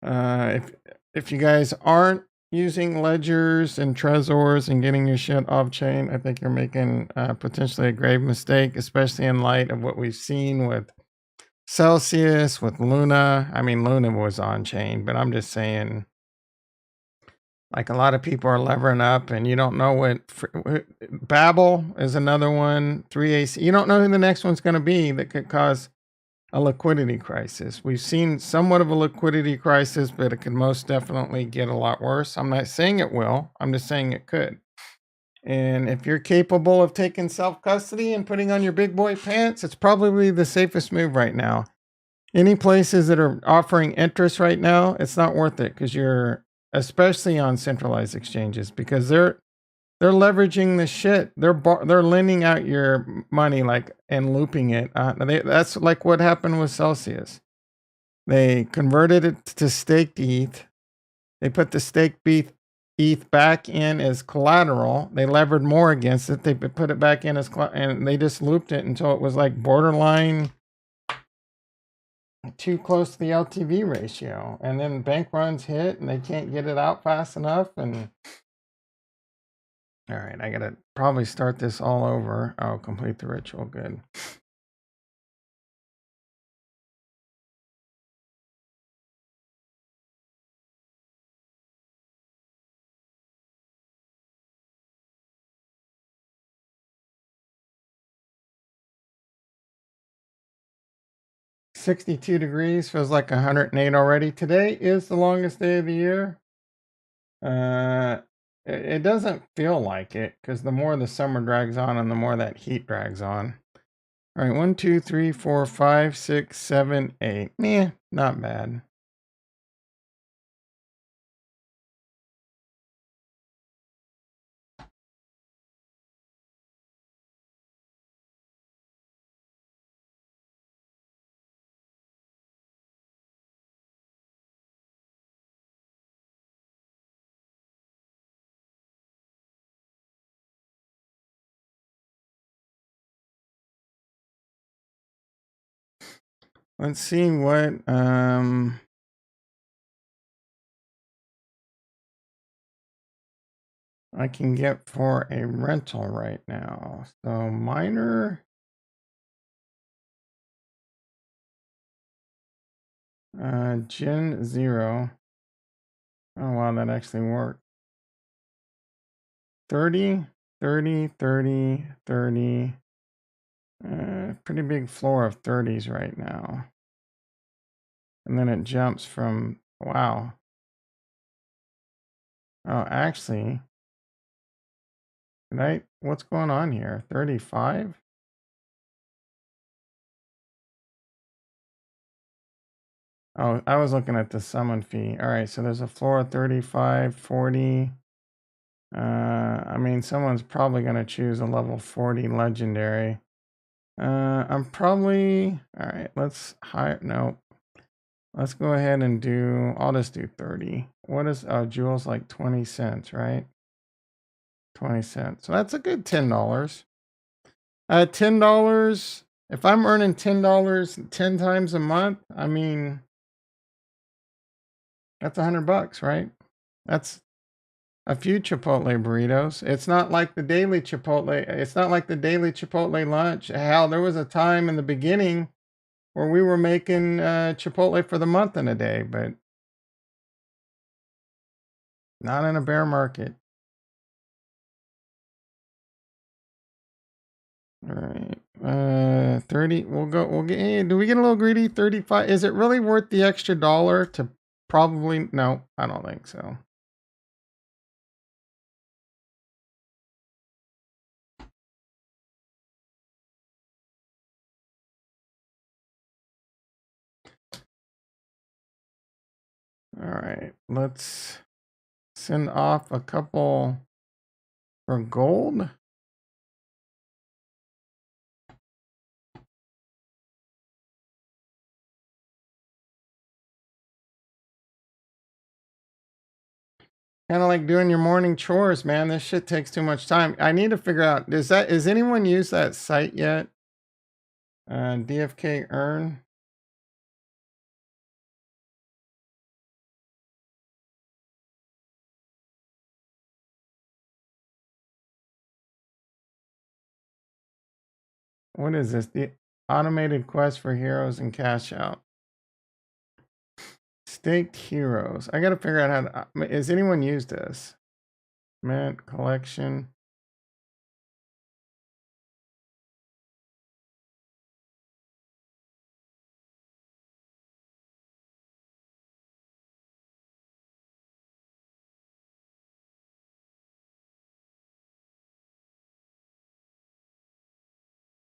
If you guys aren't using ledgers and Trezors and getting your shit off chain, I think you're making potentially a grave mistake, especially in light of what we've seen with Celsius, with Luna. I mean, Luna was on chain, but I'm just saying, like a lot of people are levering up, and you don't know Babel is another one. 3AC. You don't know who the next one's going to be that could cause a liquidity crisis. We've seen somewhat of a liquidity crisis, but it could most definitely get a lot worse. I'm not saying it will. I'm just saying it could. And if you're capable of taking self custody and putting on your big boy pants, it's probably the safest move right now. Any places that are offering interest right now, it's not worth it, because you're, especially on centralized exchanges, because they're leveraging the shit. They're lending out your money like and looping it. That's like what happened with Celsius. They converted it to staked ETH. They put the staked ETH back in as collateral. They levered more against it. They put it back in as and they just looped it until it was like borderline too close to the LTV ratio. And then bank runs hit and they can't get it out fast enough. And all right, I gotta probably start this all over. Oh, complete the ritual. Good. 62 degrees, feels like 108 already. Today is the longest day of the year. It doesn't feel like it because the more the summer drags on and the more that heat drags on. All right, 1, 2, 3, 4, 5, 6, 7, 8. Meh, not bad. Let's see what I can get for a rental right now. So miner, Gen 0. Oh wow, that actually worked. 30, 30, 30, 30. Pretty big floor of 30s right now. And then it jumps from, wow. Oh, actually, what's going on here? 35? Oh, I was looking at the summon fee. All right, so there's a floor of 35, 40. I mean, someone's probably going to choose a level 40 legendary. I'm probably, all right, let's hire, no. Let's go ahead and I'll just do 30. What is, Jewel's like 20 cents, right? 20 cents. So that's a good $10. $10. If I'm earning $10 10 times a month, I mean, that's $100, right? That's a few Chipotle burritos. It's not like the daily Chipotle. It's not like the daily Chipotle lunch. Hell, there was a time in the beginning where we were making Chipotle for the month in a day, but not in a bear market. All right. 30. We'll get, hey, do we get a little greedy? 35. Is it really worth the extra dollar to probably, no, I don't think so. All right. Let's send off a couple for gold. Kind of like doing your morning chores, man. This shit takes too much time. I need to figure out, is anyone use that site yet? DFK earn. What is this? The automated quest for heroes and cash out. Staked heroes. I gotta figure out how to, is anyone used this? Mint collection.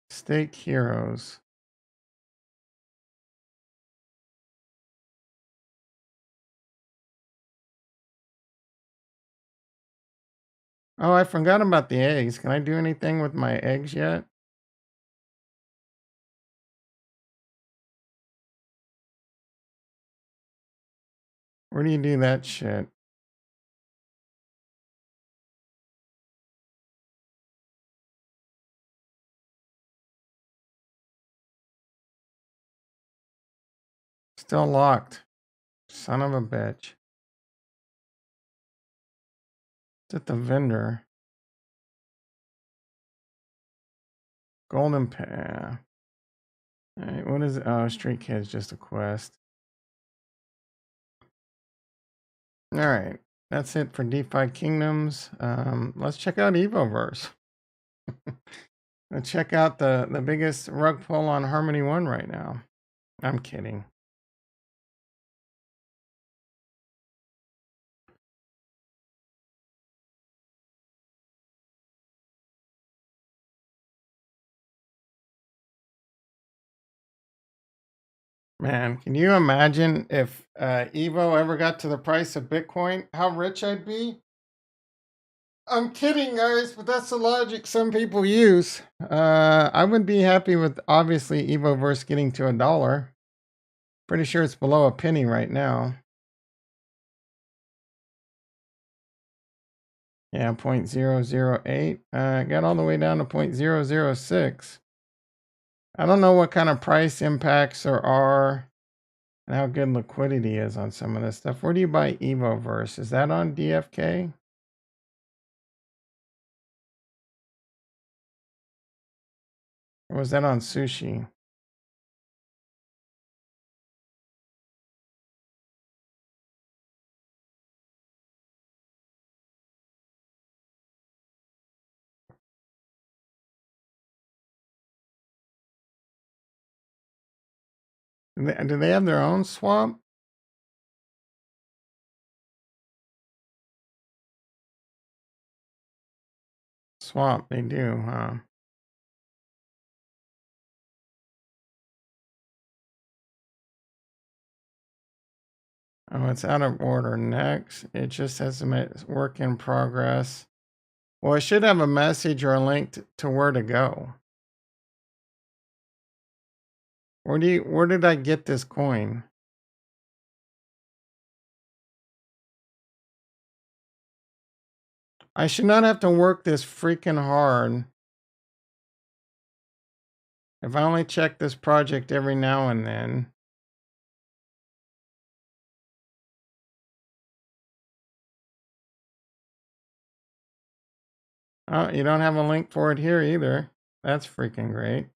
Staked heroes. Oh, I forgot about the eggs. Can I do anything with my eggs yet? Where do you do that shit? Still locked. Son of a bitch. It's at the vendor. Golden Path. Alright, what is it? Oh, Street Kid's just a quest. Alright, that's it for DeFi Kingdoms. Let's check out Evoverse. Let's check out the biggest rug pull on Harmony 1 right now. I'm kidding. Man, can you imagine if Evo ever got to the price of Bitcoin? How rich I'd be? I'm kidding, guys, but that's the logic some people use. I would be happy with obviously Evoverse getting to $1. Pretty sure it's below a penny right now. Yeah, 0.008. Got all the way down to 0.006. I don't know what kind of price impacts there are and how good liquidity is on some of this stuff. Where do you buy Evoverse? Is that on DFK? Or was that on Sushi? Do they have their own swap? Swap, they do, huh? Oh, it's out of order. Next, it just has a work in progress. Well, it should have a message or a link to where to go. Where did I get this coin? I should not have to work this freaking hard. If I only check this project every now and then. Oh, you don't have a link for it here either. That's freaking great.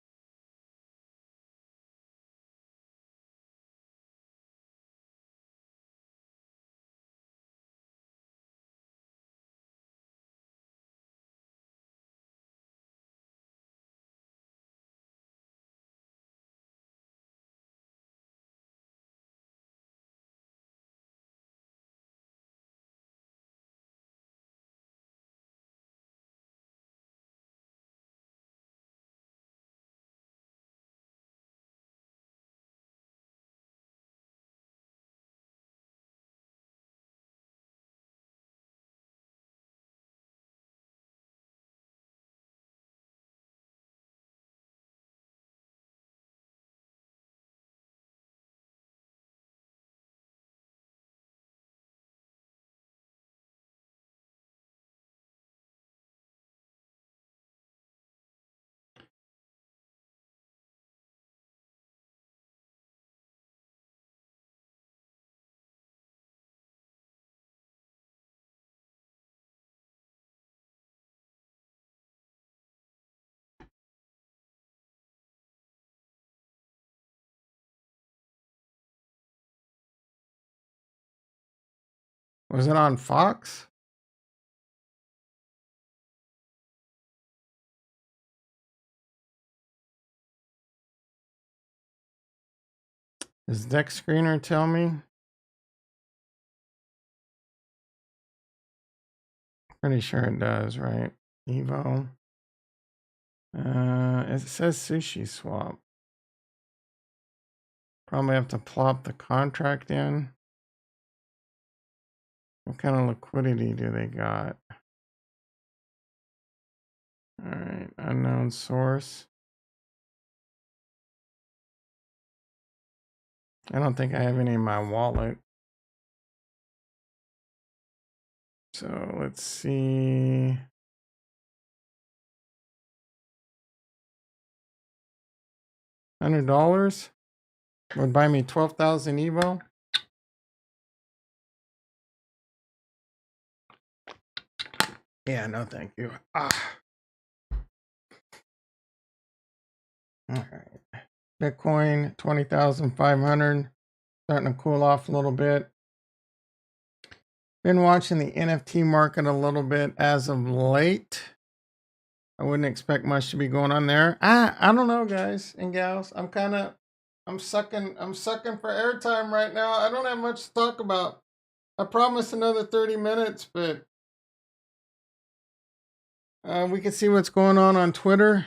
Was it on Fox? Does Deck Screener tell me? Pretty sure it does, right? Evo. It says Sushi Swap. Probably have to plop the contract in. What kind of liquidity do they got? All right, unknown source. I don't think I have any in my wallet. So let's see. $100 would buy me 12,000 Evo. Yeah, no, thank you. All right. Bitcoin 20,500. Starting to cool off a little bit. Been watching the NFT market a little bit as of late. I wouldn't expect much to be going on there. I don't know, guys and gals. I'm kind of I'm sucking for airtime right now. I don't have much to talk about. I promised another 30 minutes, but we can see what's going on Twitter.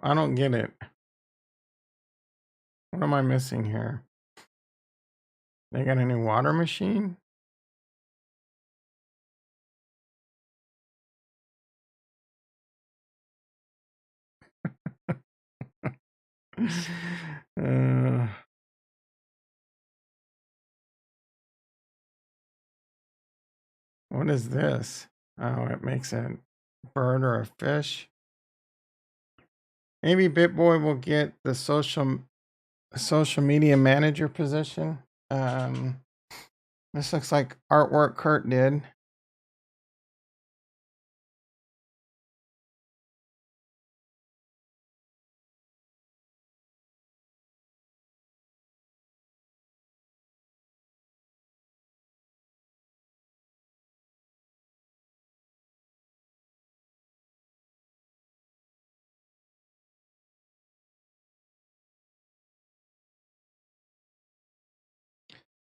I don't get it. What am I missing here? They got a new water machine? uh, what is this? Oh, it makes a bird or a fish. Maybe BitBoy will get the social media manager position. This looks like artwork Kurt did.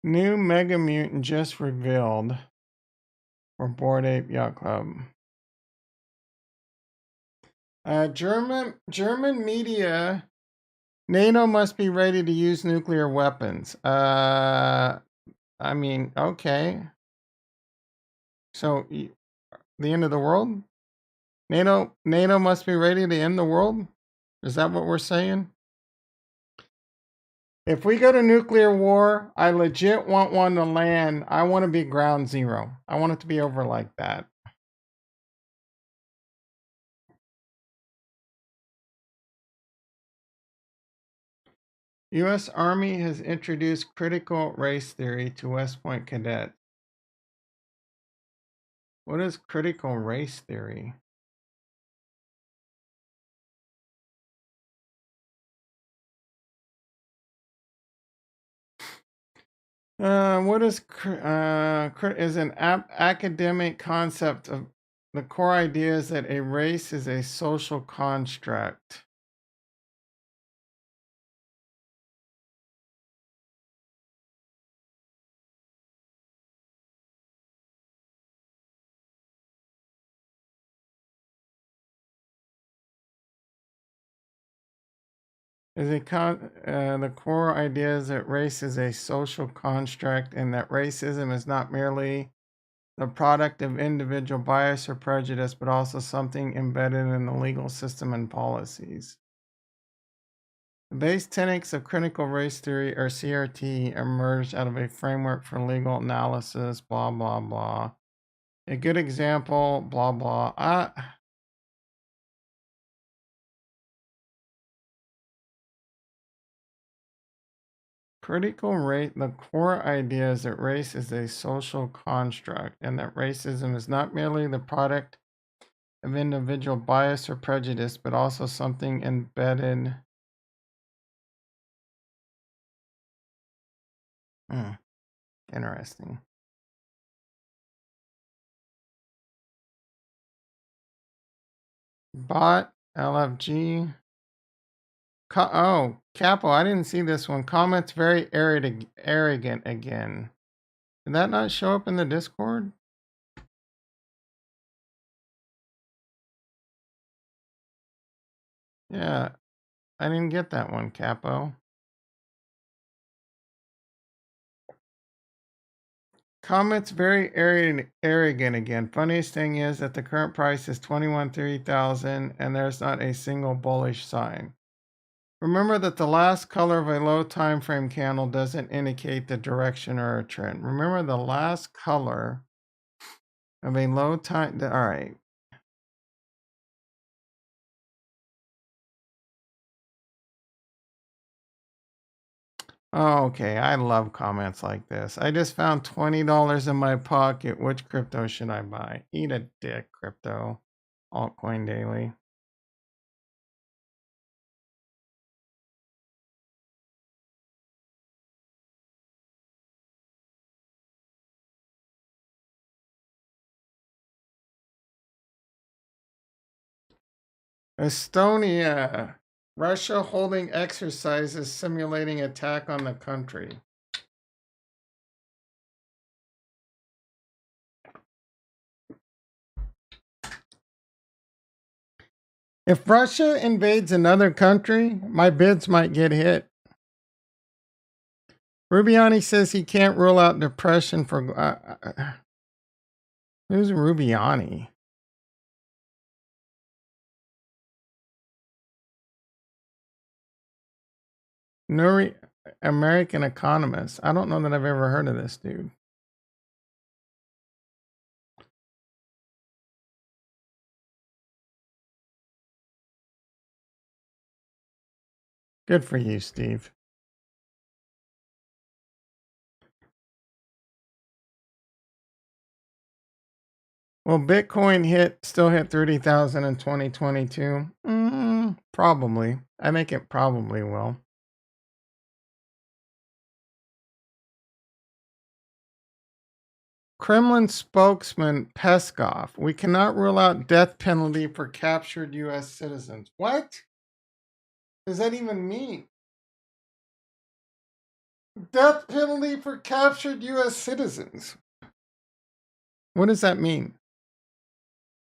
New Mega Mutant just revealed for Bored Ape Yacht Club. German media. NATO must be ready to use nuclear weapons. I mean, okay. So the end of the world? NATO must be ready to end the world? Is that what we're saying? If we go to nuclear war, I legit want one to land. I want to be ground zero. I want it to be over like that. U.S. Army has introduced critical race theory to West Point cadets. What is critical race theory? What is an academic concept of the core idea is that a race is a social construct. The core idea is that race is a social construct and that racism is not merely the product of individual bias or prejudice, but also something embedded in the legal system and policies. The base tenets of critical race theory, or CRT, emerged out of a framework for legal analysis, blah, blah, blah. A good example, blah, blah. The core idea is that race is a social construct and that racism is not merely the product of individual bias or prejudice, but also something embedded. Interesting. Bot, LFG. Capo, I didn't see this one. Comments very arrogant again. Did that not show up in the Discord? Yeah, I didn't get that one, Capo. Comments very arrogant again. Funniest thing is that the current price is 21,300 and there's not a single bullish sign. Remember that the last color of a low time frame candle doesn't indicate the direction or a trend. Remember the last color of a low time. All right. Oh, okay. I love comments like this. I just found $20 in my pocket. Which crypto should I buy? Eat a dick, crypto. Altcoin Daily. Estonia. Russia holding exercises simulating attack on the country. If Russia invades another country, my bids might get hit. Rubiani says he can't rule out depression for. Who's Rubiani? Nuri, American economist. I don't know that I've ever heard of this dude. Good for you, Steve. Will Bitcoin still hit 30,000 in 2022? Probably. I think it probably will. Kremlin spokesman Peskov. We cannot rule out death penalty for captured U.S. citizens. What does that even mean? Death penalty for captured U.S. citizens. What does that mean?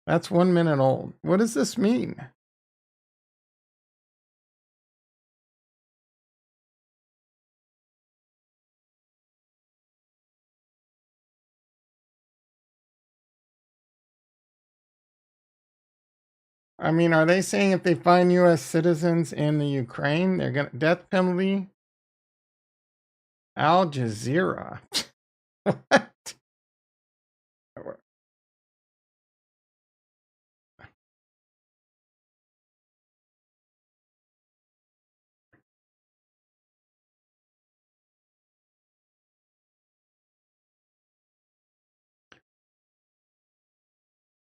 That's 1 minute old. What does this mean? I mean, are they saying if they find U.S. citizens in the Ukraine, they're gonna death penalty? Al Jazeera. What?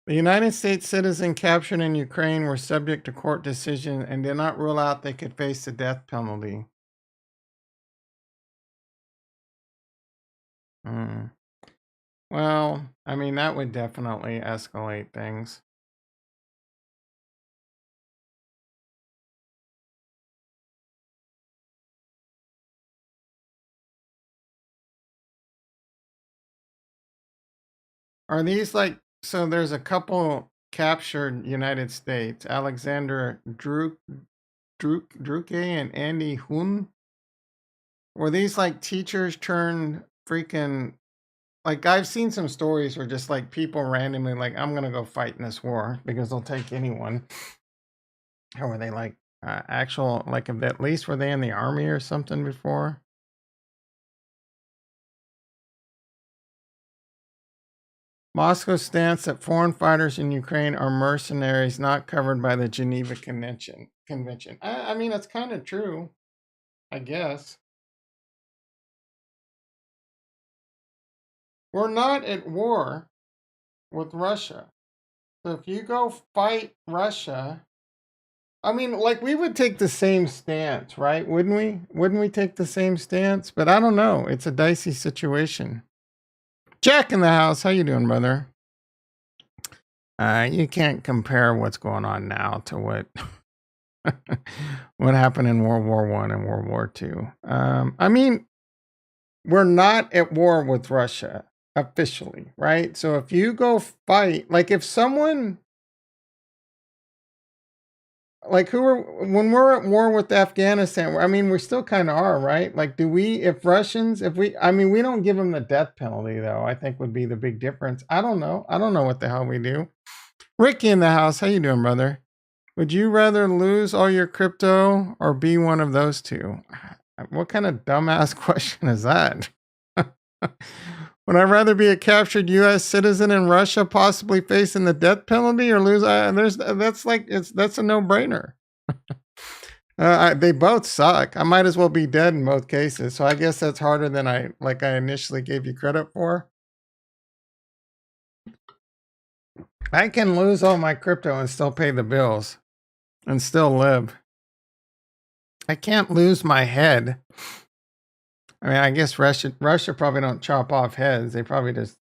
The United States citizen captured in Ukraine were subject to court decision and did not rule out they could face the death penalty. Well, I mean, that would definitely escalate things. Are these like, so there's a couple captured United States, Alexander Druke and Andy Hun? Were these like teachers turned freaking, like I've seen some stories where just like people randomly like, I'm going to go fight in this war because they'll take anyone. How were they like actual, like at least were they in the army or something before? Moscow's stance that foreign fighters in Ukraine are mercenaries not covered by the Geneva Convention. I mean, it's kind of true, I guess. We're not at war with Russia. So if you go fight Russia, I mean, like we would take the same stance, right? Wouldn't we? Wouldn't we take the same stance? But I don't know. It's a dicey situation. Jack in the house. How you doing, brother? You can't compare what's going on now to what what happened in World War I and World War II. I mean, we're not at war with Russia officially, right? So if you go fight, like if someone, like when we're at war with Afghanistan, I mean, we still kind of are, right? Like, I mean, we don't give them the death penalty, though, I think would be the big difference. I don't know. I don't know what the hell we do. Ricky in the house. How you doing, brother? Would you rather lose all your crypto or be one of those two? What kind of dumbass question is that? Would I rather be a captured U.S. citizen in Russia, possibly facing the death penalty, or lose? That's a no-brainer. They both suck. I might as well be dead in both cases. So I guess that's harder than I initially gave you credit for. I can lose all my crypto and still pay the bills and still live. I can't lose my head. I mean, I guess Russia probably don't chop off heads. They probably just.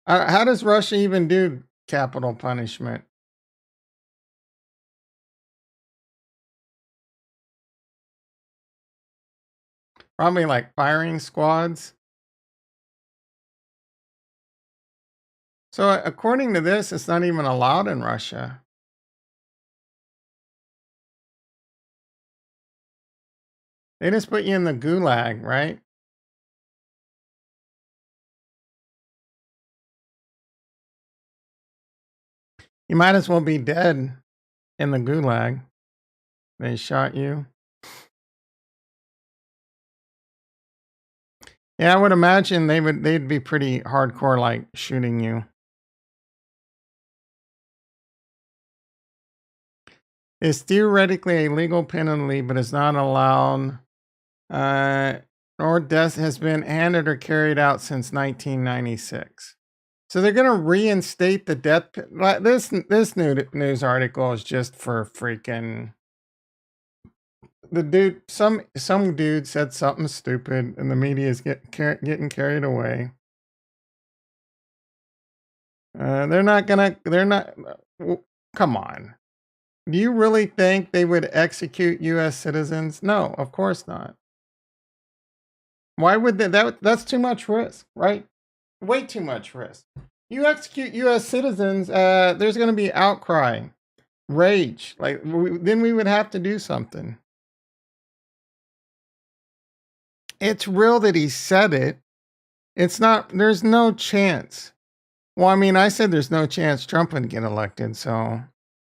How does Russia even do capital punishment? Probably like firing squads. So according to this, it's not even allowed in Russia. They just put you in the gulag, right? You might as well be dead in the gulag. They shot you. Yeah, I would imagine they'd be pretty hardcore like shooting you. It's theoretically a legal penalty, but it's not allowed. Uh, nor death has been handed or carried out since 1996. So they're going to reinstate the death. This news article is just for freaking the dude. Some dude said something stupid, and the media is getting carried away. They're not gonna. They're not. Come on. Do you really think they would execute U.S. citizens? No, of course not. Why would they? That's too much risk, right? Way too much risk. You execute U.S. citizens, there's going to be outcry, rage. Like then we would have to do something. It's real that he said it. It's not. There's no chance. Well, I mean, I said there's no chance Trump would get elected, so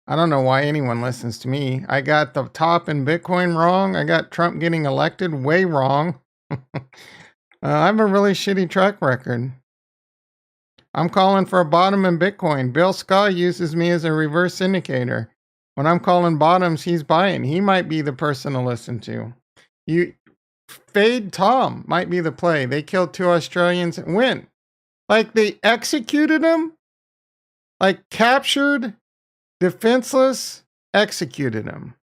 I don't know why anyone listens to me. I got the top in Bitcoin wrong. I got Trump getting elected way wrong. I have a really shitty track record. I'm calling for a bottom in Bitcoin. Bill Scott uses me as a reverse indicator. When I'm calling bottoms, he's buying. He might be the person to listen to. You Fade Tom might be the play. They killed 2 Australians. When? Like they executed them? Like captured, defenseless, executed them.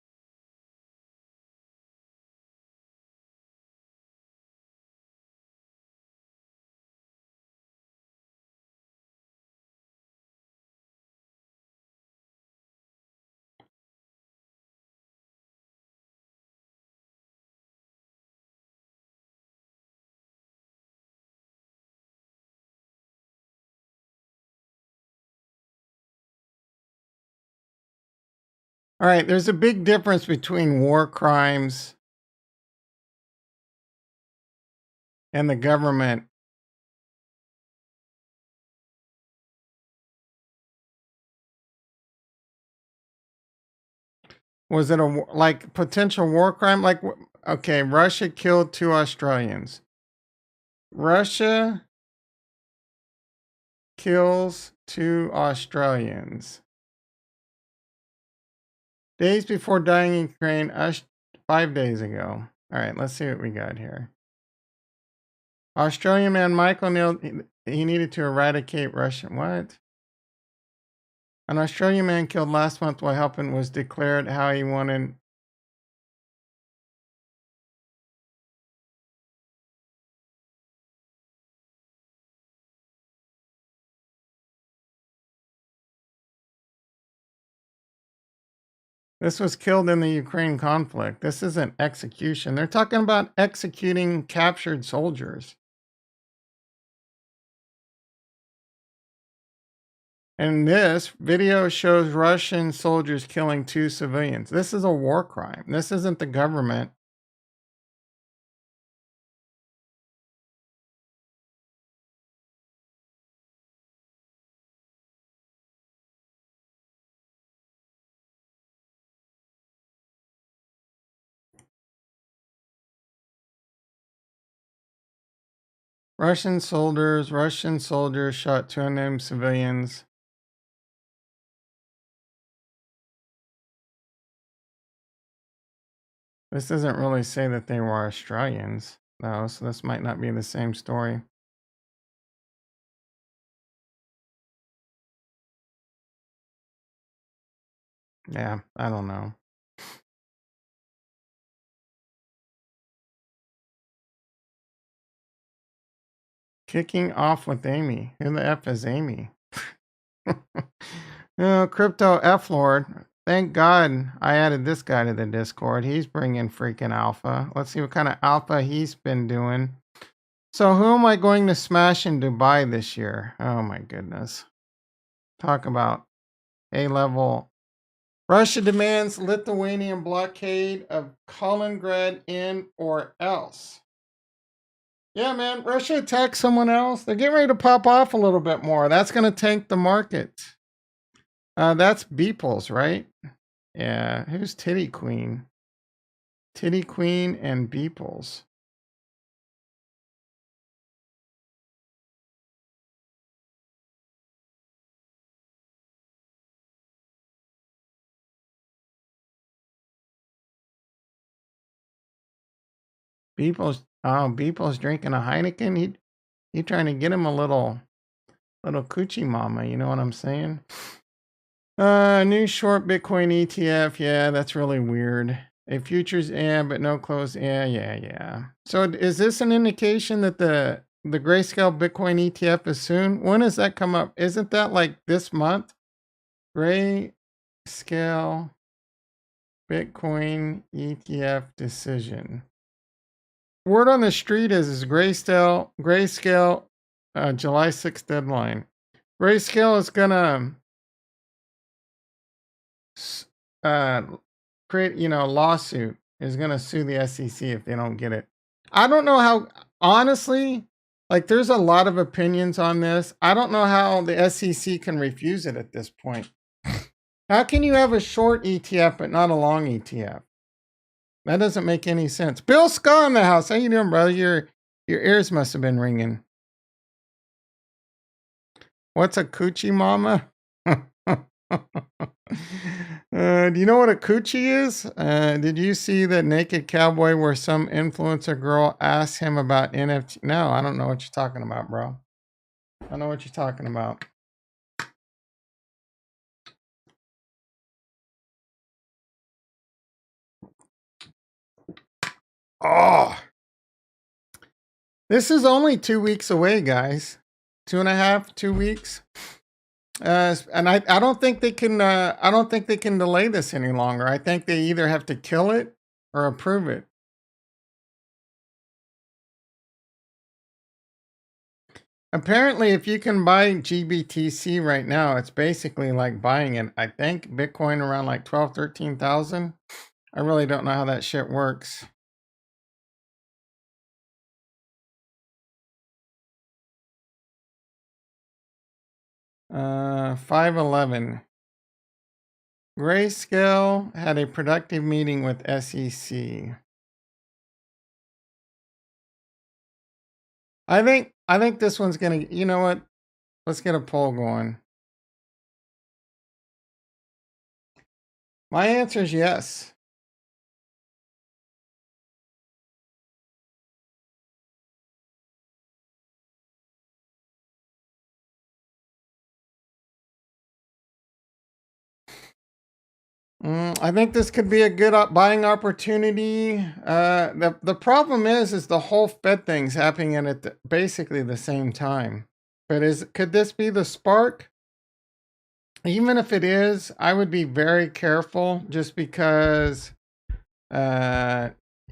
All right, there's a big difference between war crimes and the government. Was it like potential war crime? Like, okay, Russia killed 2 Australians. Russia kills 2 Australians. Days before dying in Ukraine, 5 days ago. All right, let's see what we got here. Australian man Michael Neal, he needed to eradicate Russian. What? An Australian man killed last month while helping was declared how he wanted. This was killed in the Ukraine conflict. This isn't execution. They're talking about executing captured soldiers. And this video shows Russian soldiers killing 2 civilians. This is a war crime. This isn't the government. Russian soldiers shot 2 unnamed civilians. This doesn't really say that they were Australians, though, so this might not be the same story. Yeah, I don't know. Kicking off with Amy. Who the F is Amy? Oh, Crypto F Lord. Thank God I added this guy to the Discord. He's bringing freaking alpha. Let's see what kind of alpha he's been doing. So, who am I going to smash in Dubai this year? Oh my goodness. Talk about A level. Russia demands Lithuanian blockade of Kaliningrad in or else. Yeah, man. Russia attacked someone else. They're getting ready to pop off a little bit more. That's going to tank the market. That's Beeples, right? Yeah. Who's Titty Queen? Titty Queen and Beeples. Beeples. Oh, Beeples drinking a Heineken. He trying to get him a little coochie mama. You know what I'm saying? New short Bitcoin ETF. Yeah, that's really weird. A futures, yeah, but no close. Yeah. So is this an indication that the grayscale Bitcoin ETF is soon? When does that come up? Isn't that like this month? Grayscale Bitcoin ETF decision. Word on the street is grayscale, July 6th deadline. Grayscale is gonna uh, create, a lawsuit, is going to sue the SEC if they don't get it. I don't know how, honestly, like there's a lot of opinions on this. I don't know how the SEC can refuse it at this point. How can you have a short ETF but not a long ETF? That doesn't make any sense. Bill Scott in the house. How you doing, brother? Your ears must have been ringing. What's a coochie mama? Do you know what a coochie is? Did you see that naked cowboy where some influencer girl asked him about NFT? No, I don't know what you're talking about, bro. I don't know what you're talking about. Oh, this is only 2 weeks away, guys. 2.5, 2 weeks. And I don't think they can. I don't think they can delay this any longer. I think they either have to kill it or approve it. Apparently, if you can buy GBTC right now, it's basically like buying it. I think Bitcoin around like 12, 13,000. I really don't know how that shit works. Uh, 511. Grayscale had a productive meeting with SEC. I think this one's gonna. You know what? Let's get a poll going. My answer is yes. I think this could be a good buying opportunity. The problem is the whole Fed thing's happening at basically the same time. But could this be the spark? Even if it is, I would be very careful, just because uh,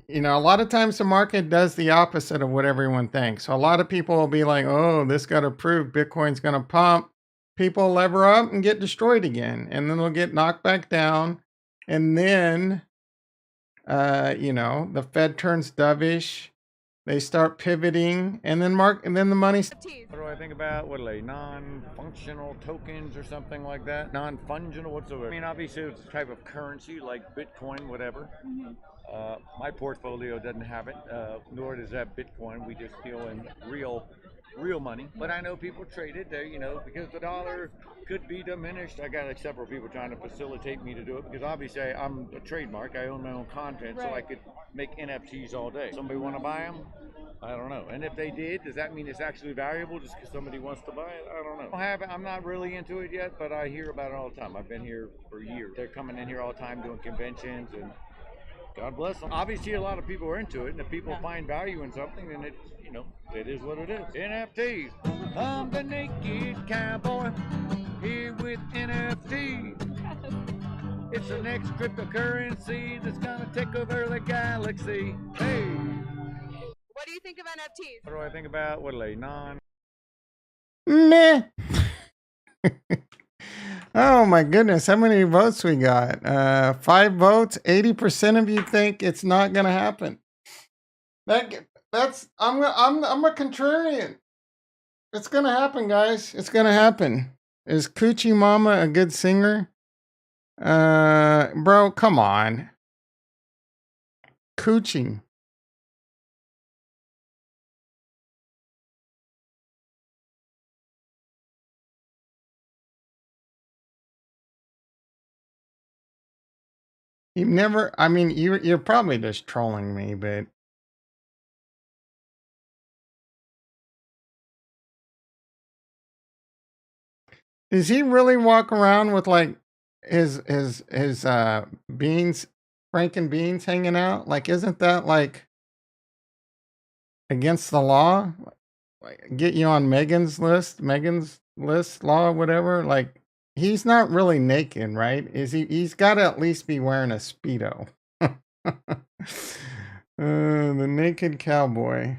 a lot of times the market does the opposite of what everyone thinks. So a lot of people will be like, "Oh, this got approved. Bitcoin's going to pump." People lever up and get destroyed again, and then they'll get knocked back down, and then the Fed turns dovish. They start pivoting, and then the money. What do I think about? What are they? Non-functional tokens or something like that? Non-fungible? What's the word? I mean, obviously it's a type of currency like Bitcoin, whatever. My portfolio doesn't have it, nor does that Bitcoin. We just deal in real real money. But I know people trade it there, because the dollar could be diminished. I got several people trying to facilitate me to do it because obviously I'm a trademark. I own my own content, so I could make NFTs all day. Somebody want to buy them? I don't know. And if they did, does that mean it's actually valuable just because somebody wants to buy it? I don't know. I'm not really into it yet, but I hear about it all the time. I've been here for years. They're coming in here all the time doing conventions, and God bless them. Obviously, a lot of people are into it, and if people find value in something, then it is what it is. NFTs. I'm the naked cowboy here with NFTs. It's the next cryptocurrency that's gonna take over the galaxy. Hey. What do you think of NFTs? What do I think about? What are they, non? Meh. Oh my goodness, how many votes we got? 5 votes. 80% of you think it's not gonna happen. That's I'm a contrarian. It's gonna happen, guys. It's gonna happen. Is Coochie Mama a good singer? Bro, come on. Coochie. You've never, I mean, you're probably just trolling me, but does he really walk around with like his beans, Franken beans hanging out? Like, isn't that like against the law? Like, get you on Megan's list law, whatever. Like, he's not really naked, right? Is he? He's got to at least be wearing a Speedo. The naked cowboy.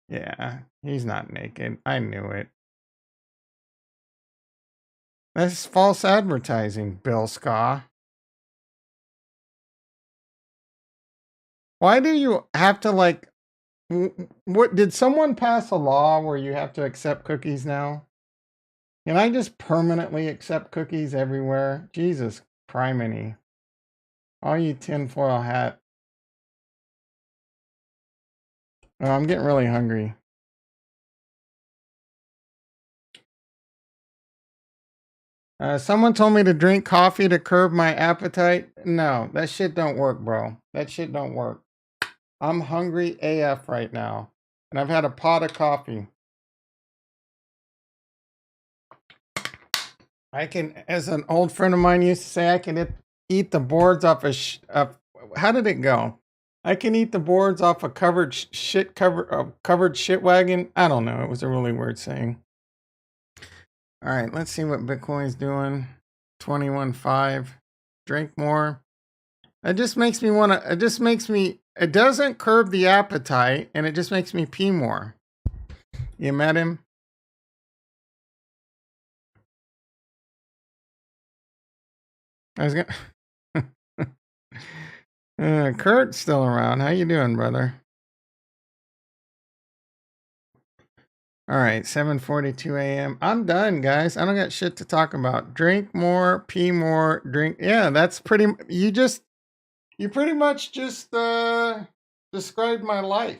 Yeah, he's not naked. I knew it. That's false advertising, Bill Ska. Why do you have to like? What did someone pass a law where you have to accept cookies now? Can I just permanently accept cookies everywhere? Jesus criminy. All you tinfoil hat. Oh, I'm getting really hungry. Someone told me to drink coffee to curb my appetite. No, that shit don't work, bro. That shit don't work. I'm hungry AF right now. And I've had a pot of coffee. I can, as an old friend of mine used to say, I can eat the boards off how did it go? I can eat the boards off a covered shit wagon. I don't know. It was a really weird saying. All right, let's see what Bitcoin's doing. 21.5. Drink more. It just makes me want to, it doesn't curb the appetite and it just makes me pee more. You met him? I was gonna. Kurt's still around. How you doing, brother? All right, 7:42 a.m. I'm done, guys. I don't got shit to talk about. Drink more, pee more, drink. Yeah, that's pretty. You pretty much just described my life.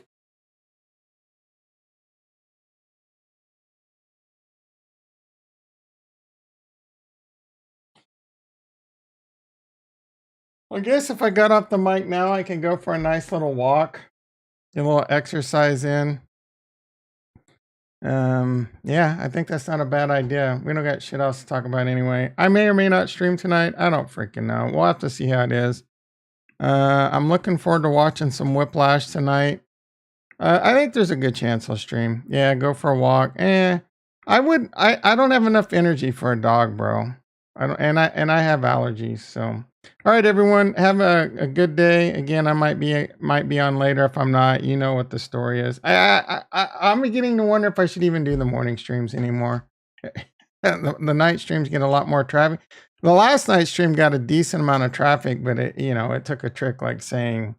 Well, I guess if I got off the mic now, I can go for a nice little walk, get a little exercise in. Yeah, I think that's not a bad idea. We don't got shit else to talk about anyway. I may or may not stream tonight. I don't freaking know. We'll have to see how it is. I'm looking forward to watching some Whiplash tonight. I think there's a good chance I'll stream. Yeah, go for a walk. I don't have enough energy for a dog, bro. I have allergies, so. All right, everyone, have a good day. Again, I might be on later. If I'm not, you know what the story is. I'm beginning to wonder if I should even do the morning streams anymore. The night streams get a lot more traffic. The last night stream got a decent amount of traffic, but it took a trick like saying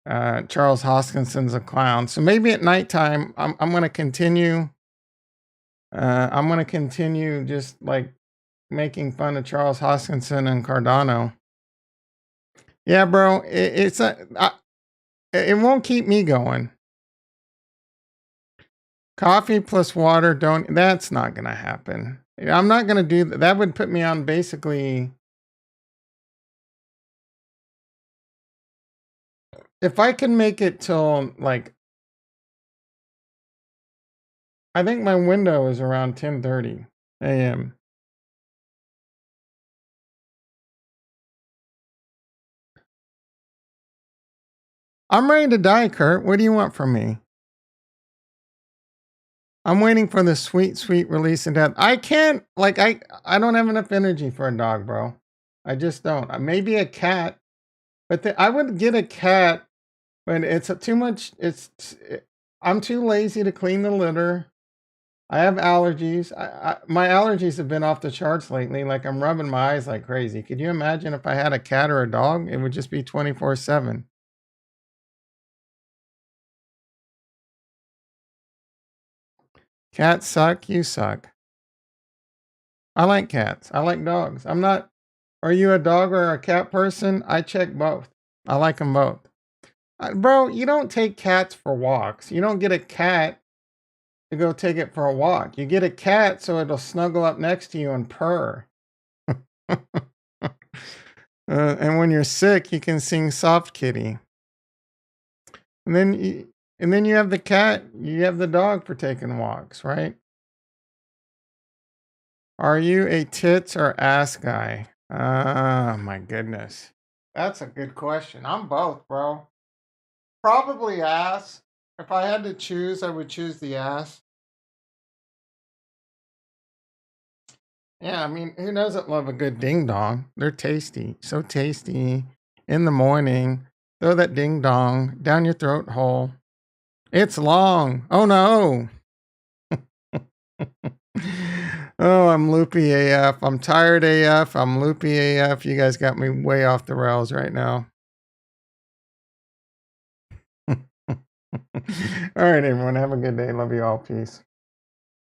Charles Hoskinson's a clown. So maybe at nighttime, I'm going to continue. I'm going to continue just like making fun of Charles Hoskinson and Cardano. Yeah, bro. It won't keep me going. Coffee plus water, don't, that's not going to happen. I'm not going to do that. That would put me on basically, if I can make it till like, I think my window is around 10:30 a.m. I'm ready to die, Kurt. What do you want from me? I'm waiting for the sweet, sweet release and death. I can't, like, I don't have enough energy for a dog, bro. I just don't. Maybe a cat, but I would get a cat, but it's too much. I'm too lazy to clean the litter. I have allergies. My allergies have been off the charts lately. Like I'm rubbing my eyes like crazy. Could you imagine if I had a cat or a dog? It would just be 24/7. Cats suck. You suck. I like cats. I like dogs. I'm not. Are you a dog or a cat person? I check both. I like them both. Bro, you don't take cats for walks. You don't get a cat to go take it for a walk. You get a cat so it'll snuggle up next to you and purr. And when you're sick, you can sing Soft Kitty. And then you have the cat, you have the dog for taking walks, right? Are you a tits or ass guy? Ah, my goodness. That's a good question. I'm both, bro. Probably ass. If I had to choose, I would choose the ass. Yeah, I mean, who doesn't love a good ding dong? They're tasty. So tasty. In the morning, throw that ding dong down your throat hole. It's long. Oh no. Oh, I'm loopy AF. I'm tired AF. I'm loopy AF. You guys got me way off the rails right now. All right, everyone. Have a good day. Love you all. Peace.